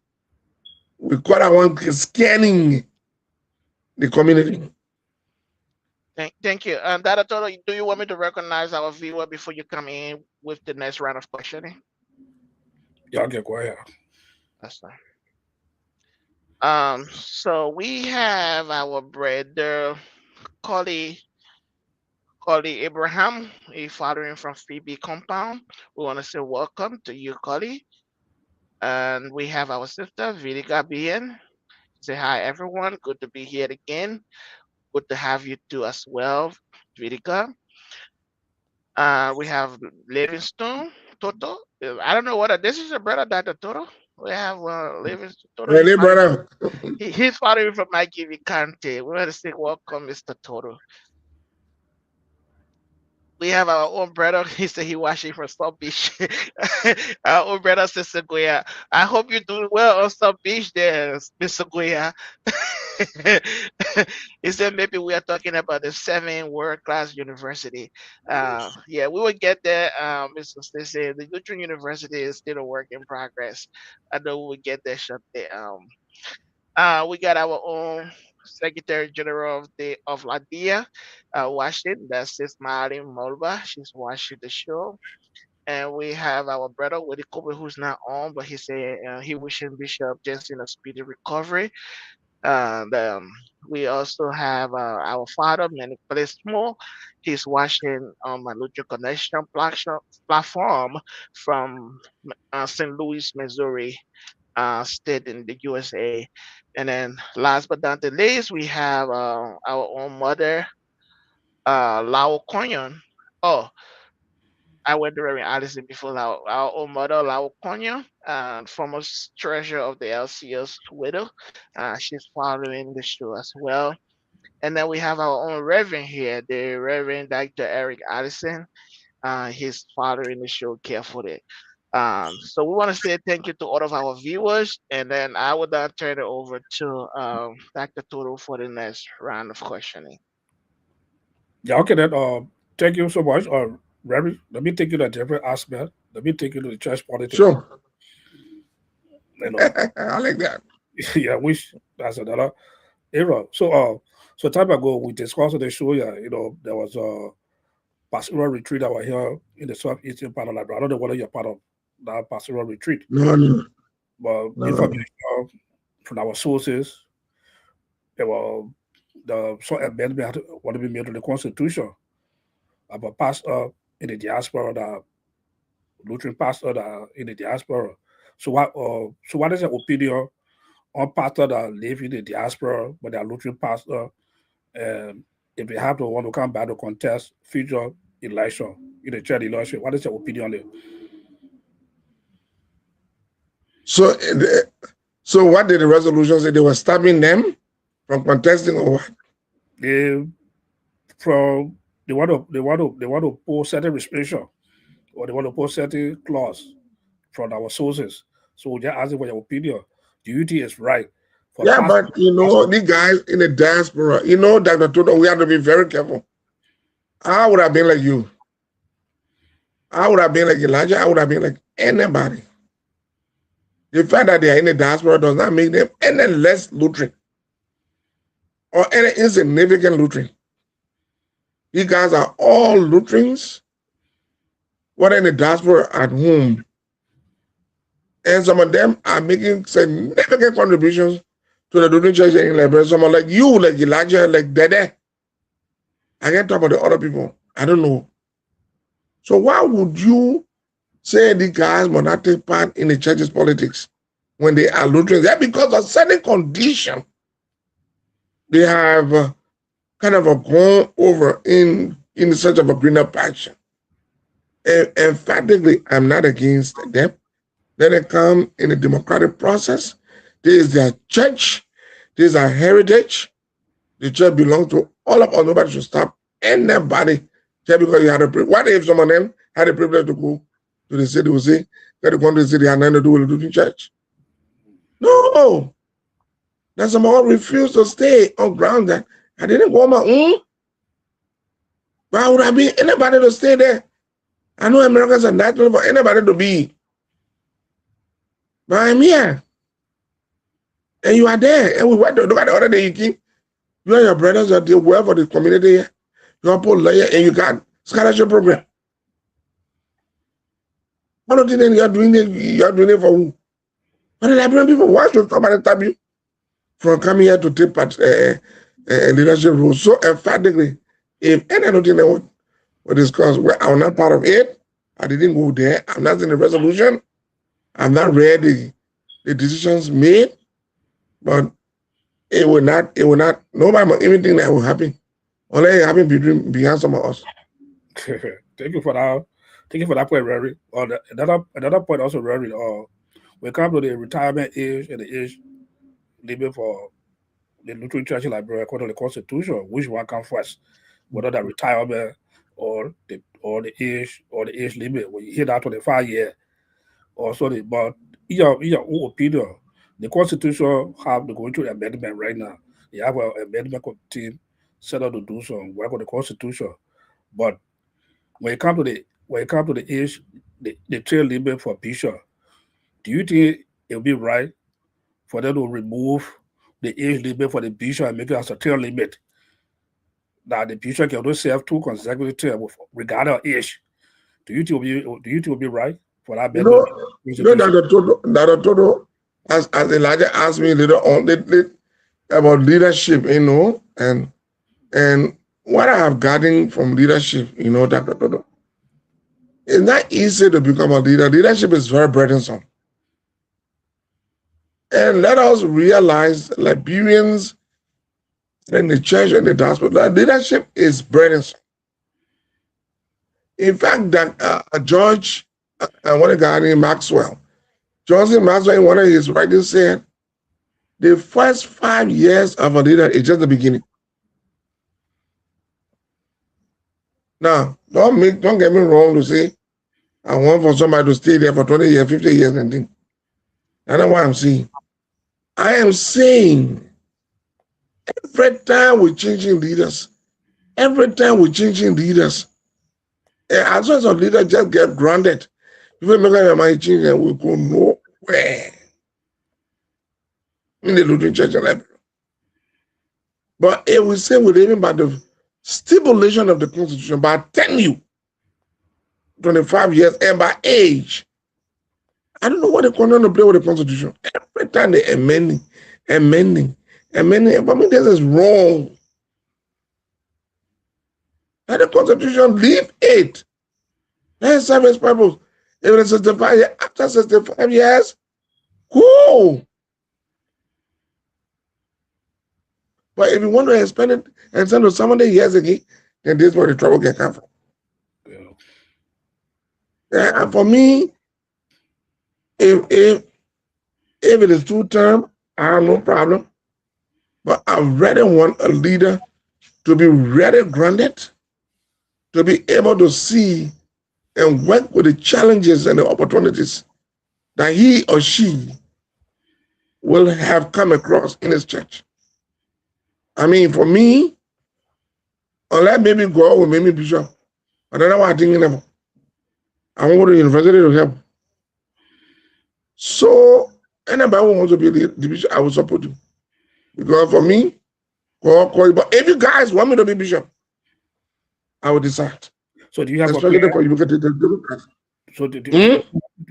we call that one scanning the community. Thank you. Dr. Toto, do you want me to recognize our viewer before you come in with the next round of questioning? Yeah, okay, go ahead. That's fine. So we have our brother Collie Abraham, a following from Phoebe Compound. We want to say welcome to you, Collie. And we have our sister Vidika Bien. Say hi, everyone. Good to be here again. Good to have you too as well, Vidika. We have Livingstone Toto. I don't know what this is, a brother, Dr. Toto. We have Livingstone Toto. Hey, brother. He's following from Mikey Vicante. We want to say welcome, Mr. Toto. We have our own brother. He said he watching from South Beach. Our own brother, Sister Goya. I hope you're doing well on South Beach there, Mr. Goya. He said maybe we are talking about the 7 world-class university. Yeah, we will get there. Mr. Stacy, the Lutheran University is still a work in progress. I know we will get there shortly. We got our own Secretary General of LADIA, Washington. That's Sis Marlene Molba. She's watching the show. And we have our brother Woody Cooper, who's not on, but he said he wishing Bishop Jensen a speedy recovery. And we also have our father, Manny Small. He's watching on my Lutheran Connection platform from St. Louis, Missouri. State in the USA. And then last but not the least, we have our own mother, Lao Konyon. Oh, I went to Reverend Allison before Lao. Our own mother, Lao Konyon, former treasurer of the LCS widow. She's following the show as well. And then we have our own Reverend here, the Reverend Dr. Eric Allison. He's following the show carefully. So we want to say thank you to all of our viewers, and then I would turn it over to Dr. Toto for the next round of questioning. Yeah, okay, then thank you so much. Reverend, let me take you to a different aspect. Let me take you to the church politics. Sure. You know, I like that. Yeah, which that's another era. So time ago we discussed on the show, yeah, you know, there was pastoral retreat that were here in the southeastern part of Liberia. I don't know whether you're part of that pastoral retreat, No, no, but no. information from our sources, there were some amendment want to be made to the Constitution about pastor in the diaspora, that Lutheran pastor that in the diaspora. So what is your opinion on pastor that live in the diaspora but they are Lutheran pastor, and if they have to want to come back to contest future election in the church election? What is your opinion on it? So what did the resolution say? They were stopping them from contesting, or what? They want to post certain restriction, or they want to post certain clause from our sources. So we're just asking for your opinion. Do you think it's right? Yeah, but these guys in the diaspora, Dr. Toto, we have to be very careful. I would have been like you. I would have been like Elijah. I would have been like anybody. The fact that they are in the diaspora does not make them any less Lutheran or any insignificant Lutheran. These guys are all Lutherans, whether in the diaspora or at home. And some of them are making significant contributions to the Lutheran Church in Liberia. Someone like you, like Elijah, like Dede. I can't talk about the other people. I don't know. So why would you say these guys will not take part in the church's politics when they are Lutherans? That's because of certain condition they have kind of gone over in search of a greener pasture. And emphatically, I'm not against them. Then they come in a democratic process. This is their church. This is our heritage. The church belongs to all of us. Nobody should stop anybody just because you had a privilege. What if someone then had a privilege to go to the city, will say that the country city had nothing to do with the Lutheran church? No. That someone refused to stay on ground that I didn't go on my own. Why would I be anybody to stay there? I know Americans are not for anybody to be. But I'm here. And you are there. And we went to look at the other day, you and your brothers are the work for the community. You are put layer and you got scholarship program. One of the things you're doing it for who? But the Liberian people, why should somebody stop you from coming here to take part leadership role so emphatically? If anything they would discuss, well, I'm not part of it. I didn't go there. I'm not in the resolution. I'm not read the decisions made. But it will not, nobody must even think that will happen. Only it happen behind some of us. Thank you for that. Thank you for that point, Rory. Another point also, Rory. When it comes to the retirement age and the age limit for the Lutheran Church in Liberia according to the Constitution, which one comes first? Whether the retirement or the age limit. When you hit that 25 years or so, but in your own opinion, the Constitution have to go through amendment right now. They have an amendment team set up to do some work on the Constitution. But when it comes to the age, the term limit for bishop, do you think it will be right for them to remove the age limit for the bishop and make it as a term limit? That the bishop can only serve 2 consecutive terms regardless of age. Do you think it will be right for that? Dr. Toto, as Elijah asked me later on about leadership, and what I have gotten from leadership, Dr. Toto, it's not easy to become a leader. Leadership is very burdensome. And let us realize, Liberians in the church and the diaspora, that leadership is burdensome. In fact, that George, one guy named Maxwell, Johnson Maxwell, in one of his writings said, the first 5 years of a leader is just the beginning. Now, don't get me wrong to say, I want for somebody to stay there for 20 years, 50 years, and things. That's not what I'm saying. I am saying, every time we're changing leaders, as soon as a leader just get grounded, if we make our mind change, and we go nowhere in the Lutheran Church in Liberia. But if we say we're living by the stipulation of the Constitution by tenure, 25 years, and by age. I don't know what they're going to play with the Constitution. Every time they're amending. For me, this is wrong. Let the Constitution leave it. Let it serve its purpose. If it's 65 years, after 65 years, cool. But if you want to expand it and send to 70 years again, then this is where the trouble can come from. Yeah, and for me, if it is 2-term, I have no problem. But I really want a leader to be really grounded, to be able to see and work with the challenges and the opportunities that he or she will have come across in his church. I mean, for me, unless maybe God will make me bishop, I don't know what I'm thinking about. I want to go to university to help. So, anybody who wants to be the bishop, I will support you. Because for me, but if you guys want me to be bishop, I will decide. So do you have Especially a plan? for you get the So do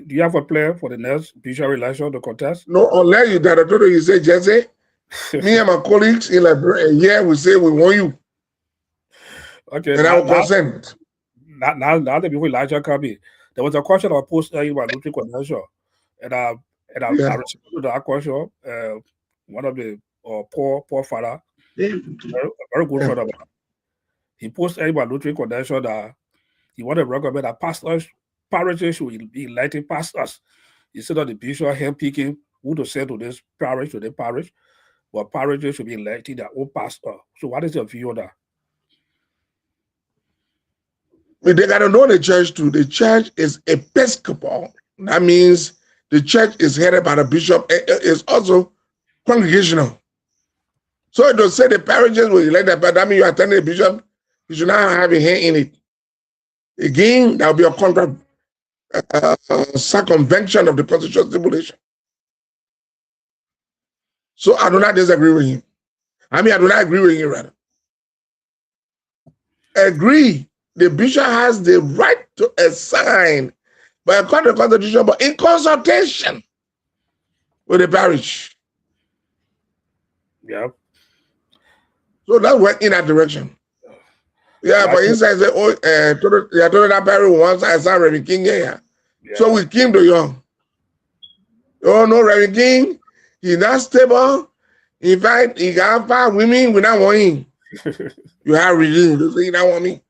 you have a plan for the next bishop election to contest? No, unless you director, you say, Jesse, me and my colleagues in like a year we say we want you. Okay. And I will consent. Now that before Elijah come in, there was a question I posted in my Lutheran Convention, and I responded to that question. One of the poor father, very good friend of mine. He posted in my Lutheran Convention that he wanted to recommend that parishes should be electing pastors instead of the bishop handpicking who to send to this parish, but parishes should be electing their own pastor. So what is your view on that? They got to know the church too. The church is Episcopal. That means the church is headed by the bishop. It's also congregational. So it does say the parishes will elect that, but that means you attend the bishop, you should not have a hand in it. Again, there will be a contract circumvention of the constitutional stipulation. So I do not disagree with him. I do not agree with him, rather. Agree. The bishop has the right to assign by a contract constitution, but in consultation with the parish. Yeah. So let's work in that direction. Yeah, for instance, told that parish once I saw Reverend King here. Yeah. So we came to young. Oh no, Reverend King, he's not stable. In fact, he got 5 women, we not want him. You have redeemed, so you don't want me.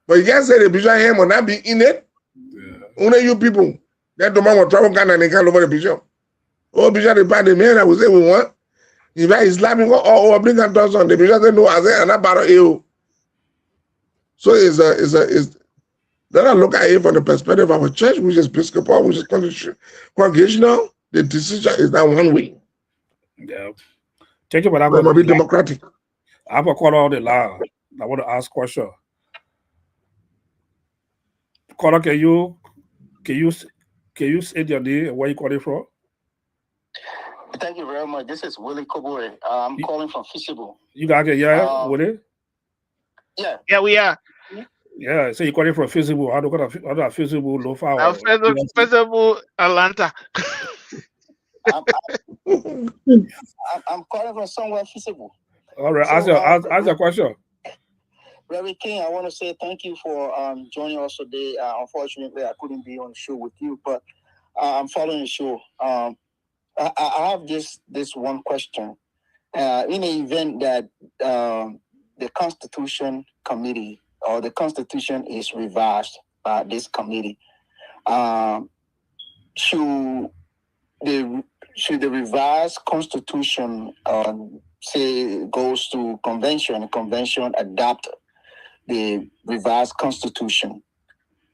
But you can't say the bishop here will not be in it. Only you people. That the man will travel Ghana and they can't over the bishop. Oh, bishop, the bad man that we say we want. In fact, he's slapping or bring a dozen. The bishop said no, I say, and that battle you. So it's let us look at it from the perspective of a church, which is Episcopal, which is congregational. The decision is not one way. Yeah. Thank you, but I'm going to be democratic. I have a call on the line. I want to ask a question. Caller, can you say your name and where you calling from? Thank you very much. This is Willie Kobore. I'm calling from Feasible. You got it, yeah, Willie? Yeah. Yeah, we are. Yeah, so you're calling from Feasible. How do you Feasible low power? Feasible Atlanta. I'm calling from somewhere Feasible. All right, ask your question. Reverend King, I want to say thank you for joining us today. Unfortunately, I couldn't be on the show with you, but I'm following the show. I have this one question. In the event that the Constitution Committee or the Constitution is revised by this committee, should the revised Constitution say goes to convention adopt the revised Constitution?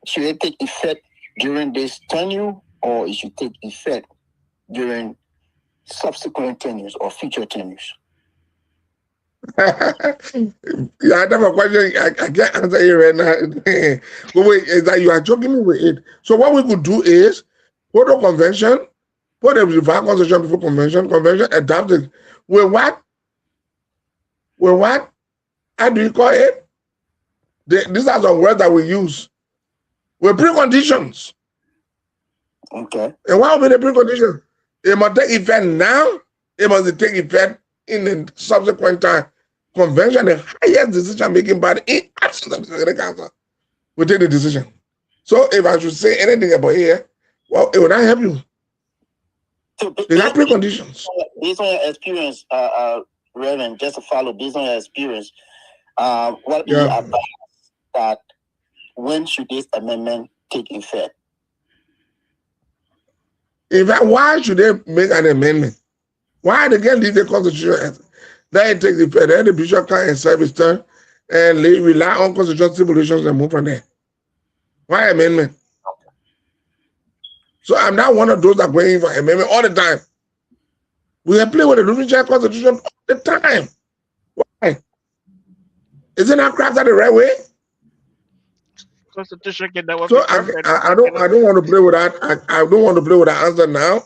Should it take effect during this tenure, or it should take effect during subsequent tenures or future tenures? Yeah, I have a question. I can't answer you right now. But wait, is that you are joking me with it? So what we could do is go to convention, put a revised constitution before convention, adopt it. With what? how do you call it? These are some words that we use with preconditions. Okay. And what will be the precondition? It must take effect now. It must take effect in the subsequent time. Convention, the highest decision-making body in absence of the Secretary Council, will take the decision. So if I should say anything about here, well, it will not help you. So, They have preconditions. based on your experience, Reverend, just to follow, based on your experience, what do you Yeah. advise that when should this amendment take effect? In fact, why should they make an amendment? Why they can't leave the constitution? Then it takes effect. Then the bishop can serve his term and rely on constitutional stipulations and move from there. Why amendment? So I'm not one of those that are going for amendment all the time. We are playing with the Lutheran Constitution all the time. Why? Isn't that crafted the right way? Constitution can never So be perfect. I don't want to play with that. I don't want to play with that answer now.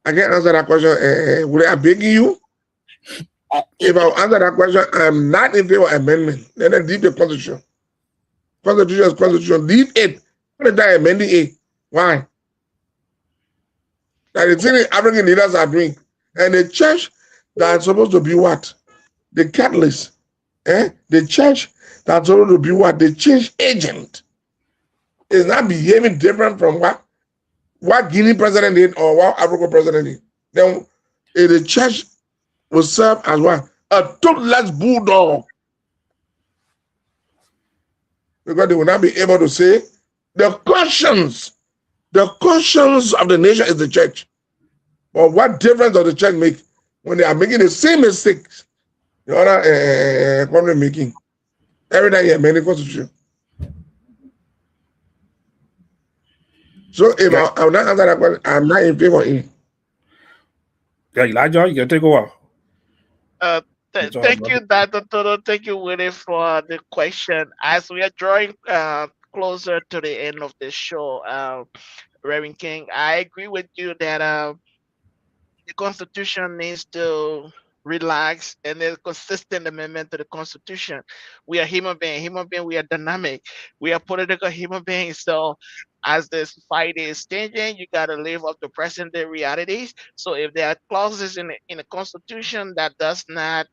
I can't answer that question. Would I begging you? If I answer that question, I'm not in favor of amendment. Then I leave the constitution. Constitution is constitution. Leave it. What is that amending it? Why? That the thing African leaders are doing. And the church that's supposed to be what? The catalyst. The church that's supposed to be what? The change agent is not behaving different from what Guinea president did or what Africa president did. Then the church will serve as what? A toothless bulldog. Because they will not be able to say the conscience of the nation is the church. But what difference does the church make when they are making the same mistakes the other country making? Every day you have many constitution. So if I'm not answer that question, I'm not in favor of it. Yeah, Elijah, you can take over. Thank you, Dr. Toto. Thank you, Willie, for the question. As we are drawing closer to the end of the show, Reverend King, I agree with you that the Constitution needs to relax and there's consistent amendment to the Constitution. We are human beings. Human beings, we are dynamic. We are political human beings. So as the society is changing, you got to live up to present day realities. So if there are clauses in the Constitution that does not,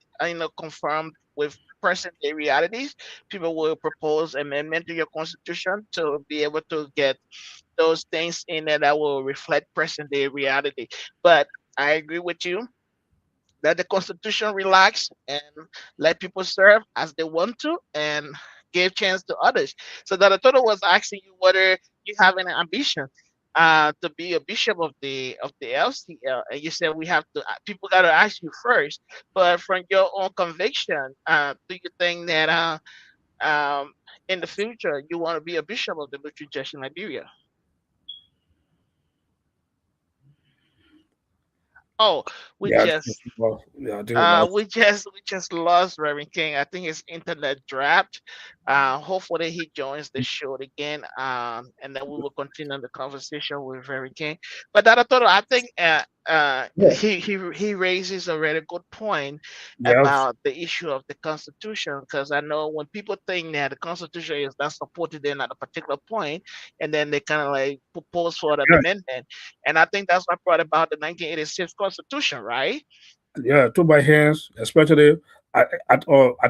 conform with present day realities, people will propose amendment to your Constitution to be able to get those things in there that will reflect present day reality. But I agree with you that the Constitution relax and let people serve as they want to and give chance to others. So that Toto was asking you whether you have any ambition to be a bishop of the LCL, and you said we have to. People got to ask you first, but from your own conviction, do you think that in the future you want to be a bishop of the Lutheran Church in Liberia? Oh, we just lost Reverend King. I think his internet dropped. Hopefully he joins the show again. And then we will continue the conversation with Reverend King. But that I think he raises a really good point about the issue of the Constitution, because I know when people think that the Constitution is not supported in at a particular point, and then they kind of like propose for an amendment, and I think that's what brought about the 1986 Constitution, right? Yeah, to my hands, especially I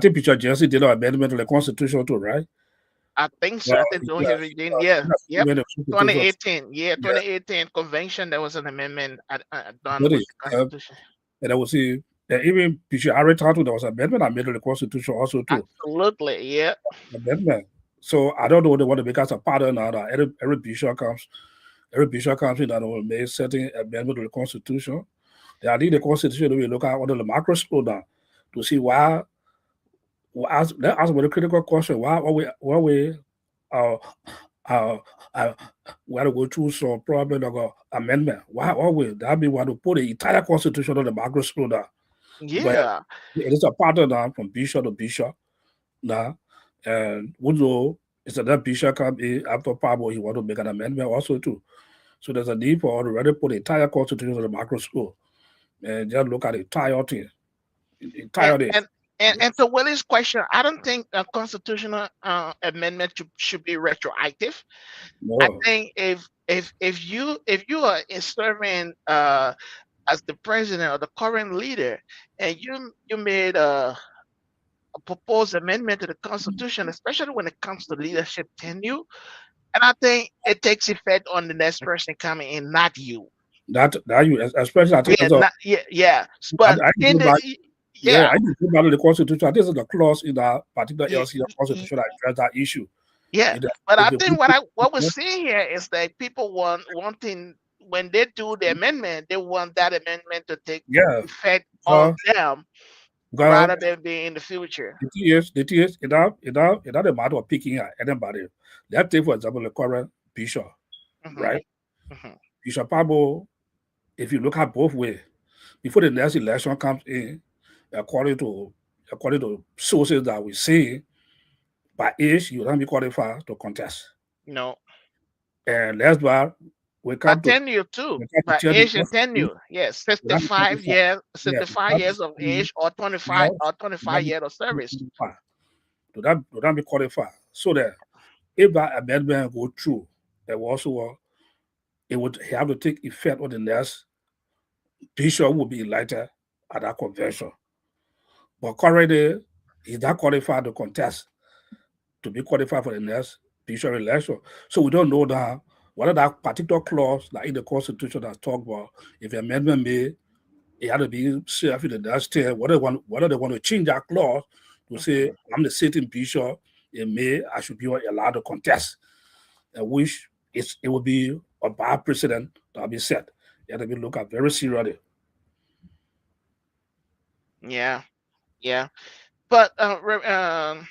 think Peter Jesse did an amendment to the Constitution too, right? I think so. I think yeah. 2018. Yeah, 2018 convention, there was an amendment done with the Constitution. And I will see even Bishop Harry Tatu, there was an amendment I made to the Constitution also too. Absolutely, yeah. Amendment. So I don't know what they want to make us a pattern now that every bishop comes in that will make certain amendment to the Constitution. I think the Constitution we look at under the microscope now to see why. Let's ask a critical question. Why we to go through some problem like amendment? Why we that be want to put the entire Constitution on the microscope now? Yeah, but it is a pattern now from bishop to bishop now, and Woodrow is that bishop come in after Pablo, he want to make an amendment also too. So there's a need for already put the entire Constitution on the microscope and just look at the entire thing. And to Willie's question, I don't think a constitutional amendment should be retroactive. I No, think if you are serving as the president or the current leader, and you made a proposed amendment to the Constitution, especially when it comes to leadership tenure, and I think it takes effect on the next person coming in, not you. that you especially I think Yeah, it's a, not yeah. But I in go back, the yeah, yeah, I just go back to the Constitution. I think there's a clause in that particular yeah, LCR Constitution that address that issue. yeah. You know, But if I the think what we're seeing here is that people wanting when they do the amendment, they want that amendment to take yeah, effect on because, them because rather than being in the future. the thing is, it not a matter of picking at anybody. Let's take, for example, the current bishop, Hmm. right? Hmm. Bishop Pabo, if you look at both ways, before the next election comes in, according to sources that we see, by age, you don't be qualified to contest. No, And that's why we by come to tenure too. we come to By tell age you, and tenure. Yes, you don't be 65 qualified. years, Yeah, 65 years of age, or 25 now, or you don't 25 be years of service. qualified. You don't be qualified. So that if that amendment go through, it also it would have to take effect on the next bishop will be elected at that convention. But currently, he's not qualified to contest to be qualified for the next bishop election. So we don't know that whether that particular clause like in the Constitution that talk about if the amendment made, it had to be served in the next term, whether they want to change that clause to say I'm the sitting bishop in May, I should be allowed to contest, which it would be a bad precedent that be set. It had to be looked at very seriously. Yeah, yeah. But that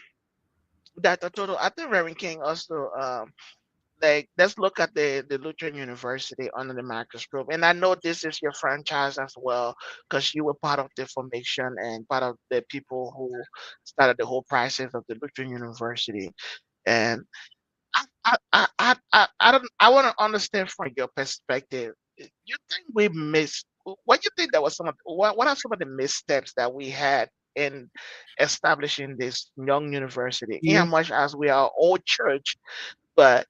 total, I think Reverend King also like let's look at the Lutheran University under the microscope. And I know this is your franchise as well because you were part of the formation and part of the people who started the whole process of the Lutheran University. And I want to understand from your perspective. You think we missed? What you think that was what are some of the missteps that we had in establishing this young university? In how Yeah. much as we are old church, but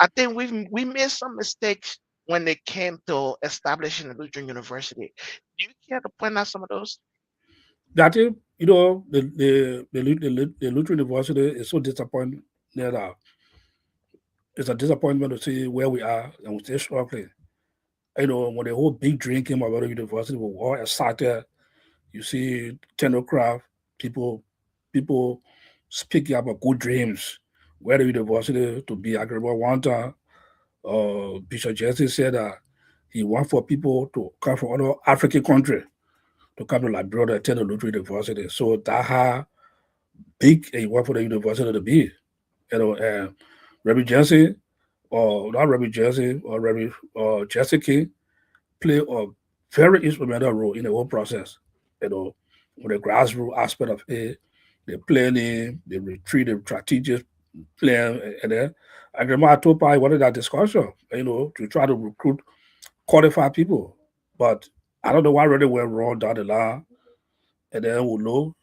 I think we made some mistakes when it came to establishing a Lutheran University. Do you care to point out some of those? That is, the Lutheran University is so disappointed that it's a disappointment to see where we are and we still struggling. When the whole big dream came about the university, we were all excited. You see technocraft, people speaking about good dreams, where the university to be agreeable one time. Bishop Jesse said that he want for people to come from other African countries to come to Liberia to attend the Lutheran University. So that how big he want for the university to be. And Rabbi Jesse, or not Rabbi Jesse, or Rabbi Jesse King play a very instrumental role in the whole process. With the grassroots aspect of it, the planning, the retreat, the strategic plan, and then I remember I told Pai wanted that discussion, to try to recruit qualified people. But I don't know why really went wrong down the line. And then we know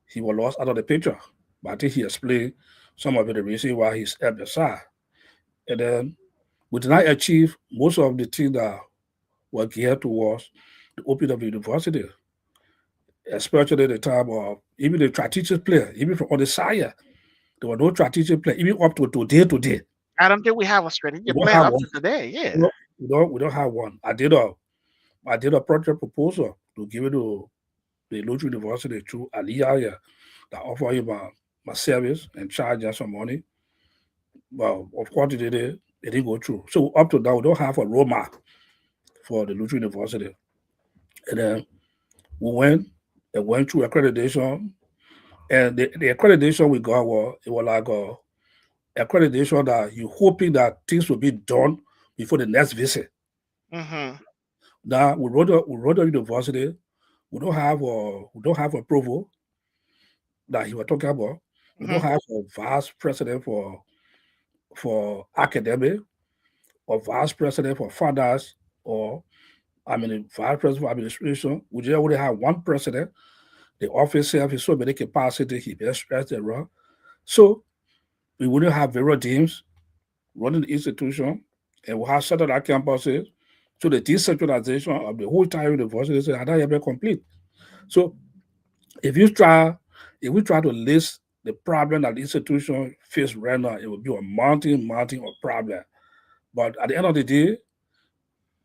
he was lost out of the picture. But I think he explained some of the reason why he's at the side. And then we did not achieve most of the things that were geared towards the opening of the university, especially the time of even the strategic player, even from on the side, there were no strategic player, even up to today. I don't think we have a We strategic don't plan have up one. to today. Yeah. We don't have one. I did a project proposal to give it to the Lutheran University through Aliyah that offer you my service and charge us some money. Well, of course, it didn't go through. So up to now, we don't have a roadmap for the Lutheran University. And then we went through accreditation, and the accreditation we got was like a accreditation that you hoping that things will be done before the next visit. Mm-hmm. Now we wrote a university. We don't have approval that he was talking about. We don't have a vice president for academic or vice president for finance or vice president for administration. We just only have one president The office has so many capacity, he best stress the wrong. So we wouldn't have various teams running the institution, and we have satellite campuses. So the decentralization of the whole entire university had not been complete. So if we try to list the problem that the institution face right now, it will be a mountain of problem. But at the end of the day,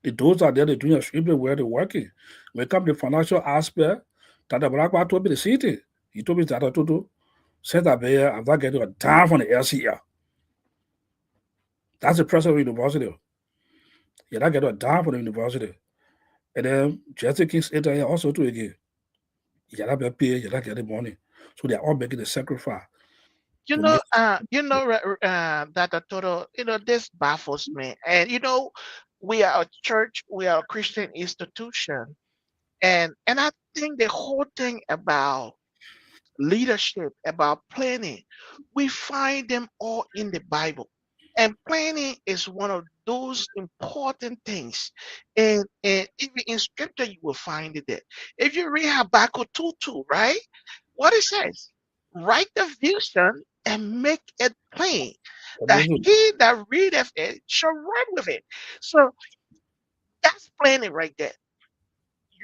those are there, they're doing extremely well, they're working. When it comes to the financial aspect, Tata Barakwa told me the city. He told me that Toto said that I'm not getting a dime from the LCL. That's the president of the university. You're not getting a dime from the university. And then Jesse King's here also too again. You're not being paid, you're not getting money. So they're all making the sacrifice. You to know, make that the total, this baffles me. And we are a church, we are a Christian institution, and I think the whole thing about leadership, about planning, we find them all in the Bible. And planning is one of those important things. And even in scripture, you will find it there. If you read Habakkuk 2:2, right? What it says, write the vision and make it plain, that he that readeth it shall run with it. So that's planning right there.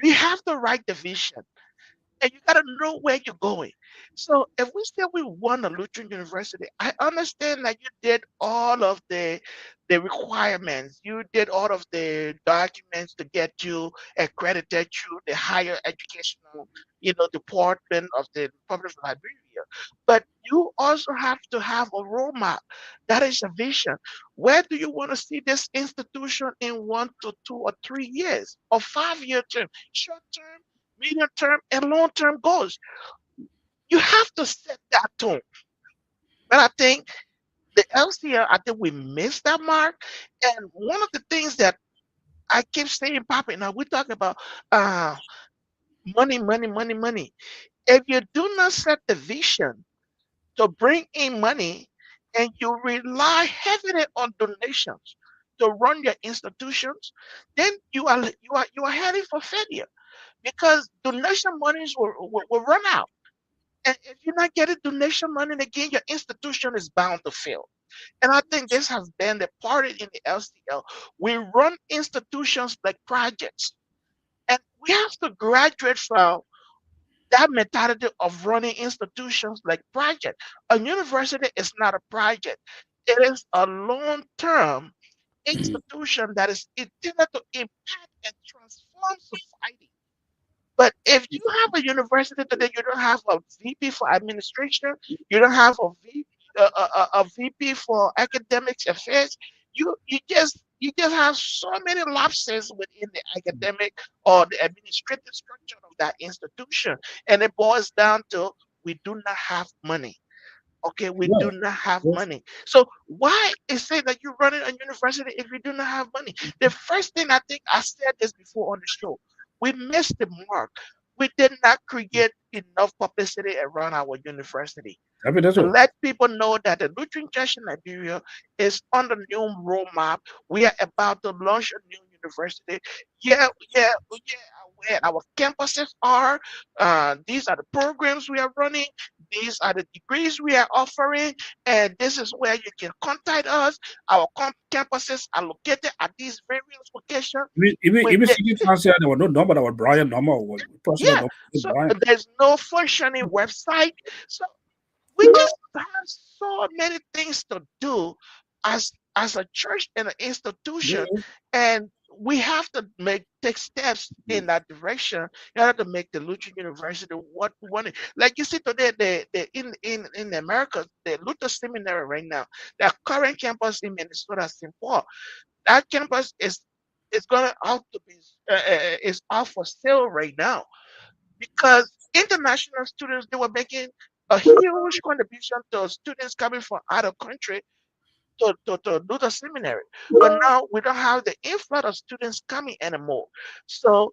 You have to write the vision and you got to know where you're going. So if we say we won a Lutheran University, I understand that you did all of the requirements, you did all of the documents to get you accredited through the higher educational, department of the Republic of Liberia. But you also have to have a roadmap. That is a vision. Where do you want to see this institution in 1 to 2 or 3 years or 5-year term, short term, medium term, and long term goals? You have to set that tone. But I think the LCL, I think we missed that mark. And one of the things that I keep saying, Papa, now we talk about money, money, money, money. If you do not set the vision to bring in money and you rely heavily on donations to run your institutions, then you are heading for failure, because donation monies will run out. And if you're not getting donation money again, your institution is bound to fail. And I think this has been the part in the LCL. We run institutions like projects. And we have to graduate from that mentality of running institutions like project. A university is not a project. It is a long-term institution that is intended to impact and transform society. But if you have a university today, you don't have a VP for administration, you don't have a VP for academics affairs. You just have so many lapses within the academic or the administrative structure of that institution, and it boils down to we do not have money. Okay, we do not have money. So why is it that you're running a university if you do not have money? The first thing, I think I said this before on the show, we missed the mark. We did not create enough publicity around our university to let people know that the Lutheran Church in Liberia is on the new roadmap. We are about to launch a new university. Where our campuses are. These are the programs we are running. These are the degrees we are offering, and this is where you can contact us. Our campuses are located at these various locations. Even City Council, there was no number, that was Brian number. Yeah, so there's no functioning website. So we just have so many things to do as a church and an institution, and we have to take steps in that direction in order to make the Lutheran University what we want. Like you see today, in America, the Luther Seminary right now, the current campus in Minnesota, St. Paul, that campus is gonna out to be is out for sale right now, because international students, they were making a huge contribution to students coming from out of country to do the seminary. But now we don't have the influx of students coming anymore. So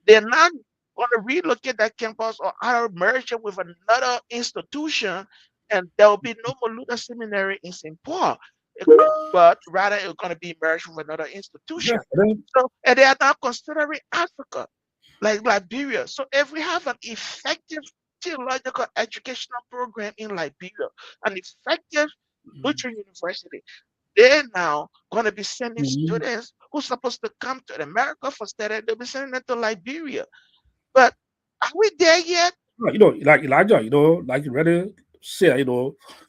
they're not going to relocate that campus or either merge it with another institution, and there will be no more Luther Seminary in St. Paul. But rather it's going to be merged with another institution. So, and they are now considering Africa, like Liberia. So if we have an effective theological educational program in Liberia, an effective Lutheran university. They're now going to be sending Mhm. students who's supposed to come to America for study. They'll be sending them to Liberia. But are we there yet? Like Elijah, like you already say,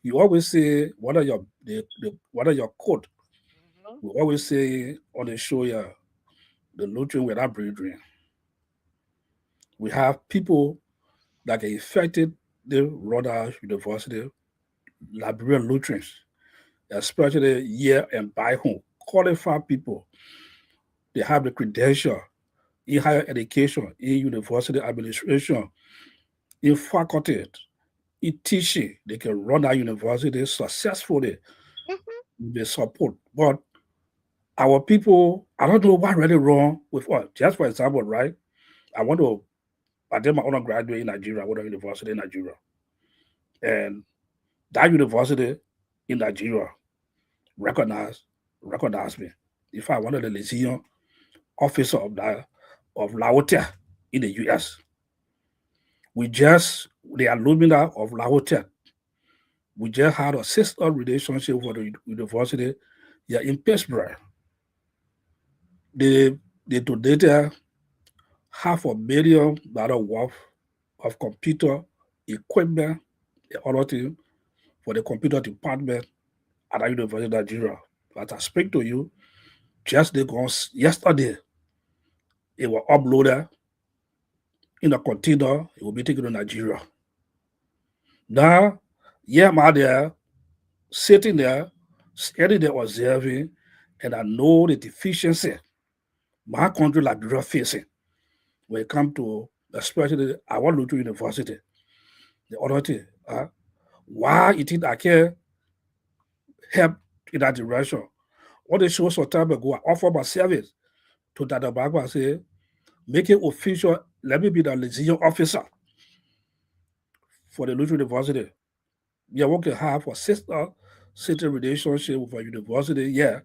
you always say what are your quote. Mhm. We always say on the show, yeah, the Lutheran without brethren. We have people that are affected the Rhoda University, Liberian Lutherans, especially here and by home, qualified people. They have the credential in higher education, in university administration, in faculty, in teaching. They can run that university successfully Mhm. with the support. But our people, I don't know what really wrong with what. Just for example, right? I did my undergraduate in Nigeria, I went to university in Nigeria. And that university in Nigeria recognized recognized me. If I wanted the Lyceum officer of Laotia in the US. We just the alumni of Laotia. We just had a sister relationship with the university here in Pittsburgh. They donated $500,000 worth of computer equipment and other things for the computer department at the University of Nigeria. As I speak to you, just yesterday, it was uploaded in a container. It will be taken to Nigeria. Now, yeah, I'm out there, sitting there, sitting there observing, and I know the deficiency my country Liberia facing when it comes to especially our Lutheran University. The authority, why you think I can help in that direction? What they show some time ago, I offered my service to Dada Bagba and say, make it official, let me be the liaison officer for the Lutheran University. Yeah, we can have a sister city relationship with a university, yeah,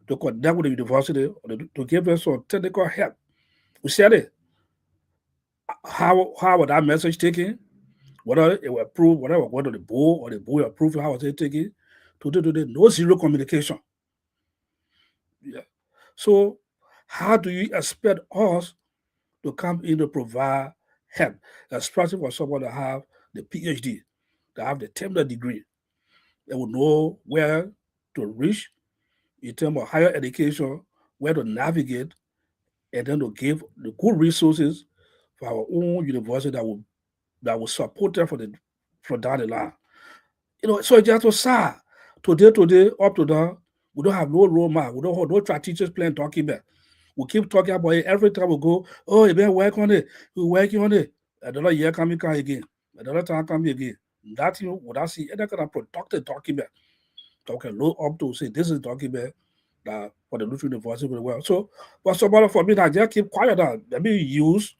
to connect with the university or to give them some technical help. We said it. How was that message taken? Whether it was approved, whether it went to the board or the board approved, how was it taken? Today, no zero communication. Yeah. So how do you expect us to come in to provide help, especially for someone that have the PhD, that have the terminal degree? They will know where to reach in terms of higher education, where to navigate, and then to give the good resources for our own university that will support them for down the line. So it's just so sad. Today, up to now, we don't have no role model. We don't have no strategic plan talking about. We keep talking about it every time we go, oh, you better work on it. We're working on it. Another year coming again. Another time coming again. That you would I see any kind of productive document that we can load up to say this is document that for the Lutheran University very well. So but somebody for me that just keep quiet now. Let me use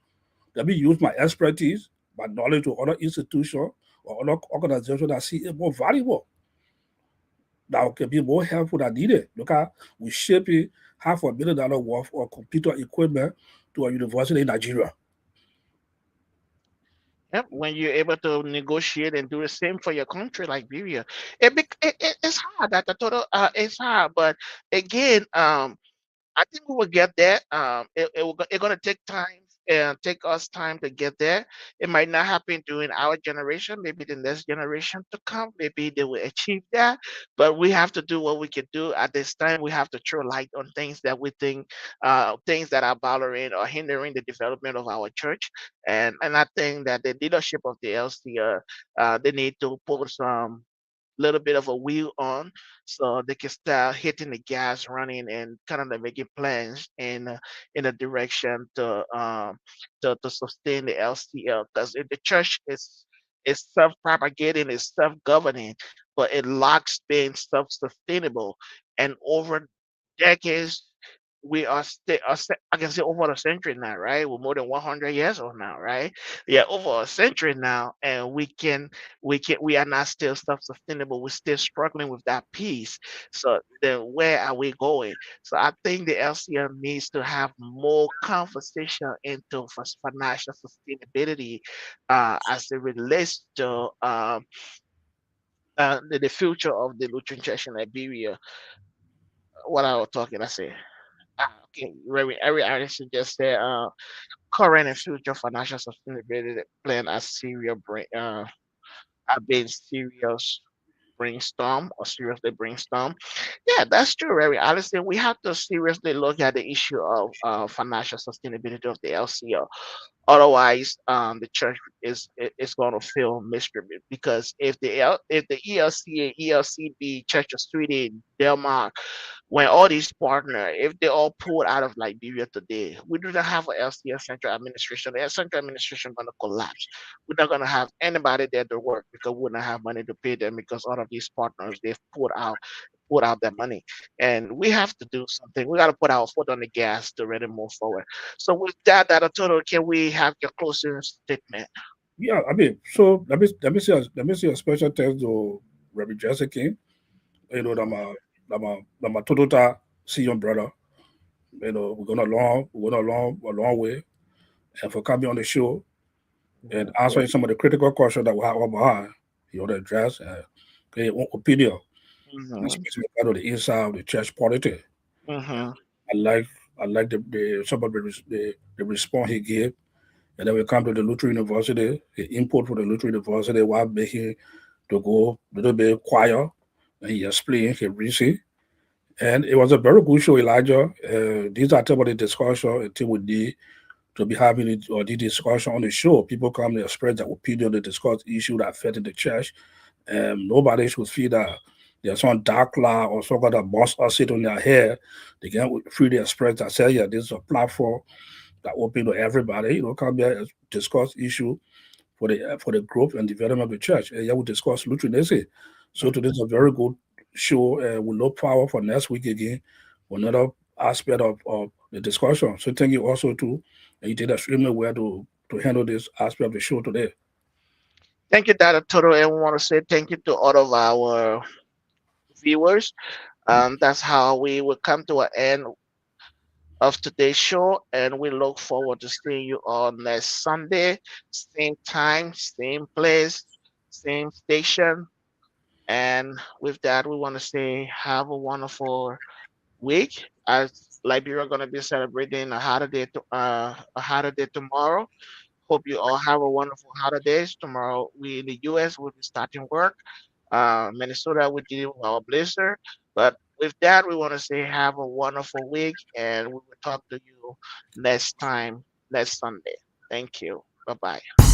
my expertise, my knowledge to other institutions or other organizations that see it more valuable, that can be more helpful than needed. Look at we shipping $500,000 worth of computer equipment to a university in Nigeria. Yep, when you're able to negotiate and do the same for your country, Liberia, it's hard. That the total, it's hard. But again, I think we will get there. It's gonna take time and take us time to get there. It might not happen during our generation. Maybe the next generation to come. Maybe they will achieve that. But we have to do what we can do at this time. We have to throw light on things that we think, things that are bothering or hindering the development of our church. And I think that the leadership of the LCR, they need to put some little bit of a wheel on so they can start hitting the gas running and kind of like making plans in a direction to sustain the LCL, because the church is self-propagating, is self-governing, but it lacks being self-sustainable. And over decades we are still, I can say over a century now, right? We're more than 100 years old now, right? Yeah, over a century now, and we are not still self-sustainable. We're still struggling with that piece. So then, where are we going? So I think the LCM needs to have more conversation into financial sustainability, as it relates to the future of the Lutheran Church in Liberia. What I was talking, I say. Okay, Reverend Anderson just said, current and future financial sustainability plan as serious have been serious brainstorm or seriously brainstorm. Yeah, that's true, Reverend Anderson. We have to seriously look at the issue of financial sustainability of the LCO. Otherwise, the church is going to feel miserable, because if the ELCA, ELCB, Church of Sweden, Denmark, when all these partners, if they all pulled out of Liberia today, we do not have an LCS central administration. The central administration going to collapse. We're not going to have anybody there to work, because we don't have money to pay them, because all of these partners, they've put out their money, and we have to do something. We got to put our foot on the gas to really move forward. So with that, total, can we have your closing statement? Yeah, I mean, so let me see a special thanks to Rabbi Jesse King. You know, I'm a total see your brother. You know, we're going a long way, and for coming on the show and answering some of the critical questions that we have behind, you know, the address and opinion, especially about the inside of the church politics. Mm-hmm. I like I like the some of the response he gave. And then we come to the Lutheran University, the input for the Lutheran University while making to go a little bit quiet. And he explained, he reasoned. And it was a very good show, Elijah. These are some of the discussion until we need to be having it or the discussion on the show. People come to express their opinion, they discuss issues that affect the church. Nobody should feel that there's some dark cloud or something that must us sit on their head. They can freely express that say, yeah, this is a platform that open to everybody, you know, come here and discuss issue for the growth and development of the church. And yeah, we discuss Lutheranism. So today is a very good show. We look forward for next week again for another aspect of the discussion. So thank you also too. And you did extremely well to handle this aspect of the show today. Thank you, Dr. Toto, and we want to say thank you to all of our viewers. That's how we will come to an end of today's show, and we look forward to seeing you all next Sunday, same time, same place, same station. And with that, we want to say have a wonderful week. As Liberia going to be celebrating a holiday tomorrow. Hope you all have a wonderful holidays. Tomorrow, we in the U.S. will be starting work. Minnesota, we deal with our blizzard. But with that, we want to say have a wonderful week, and we will talk to you next time, next Sunday. Thank you. Bye bye.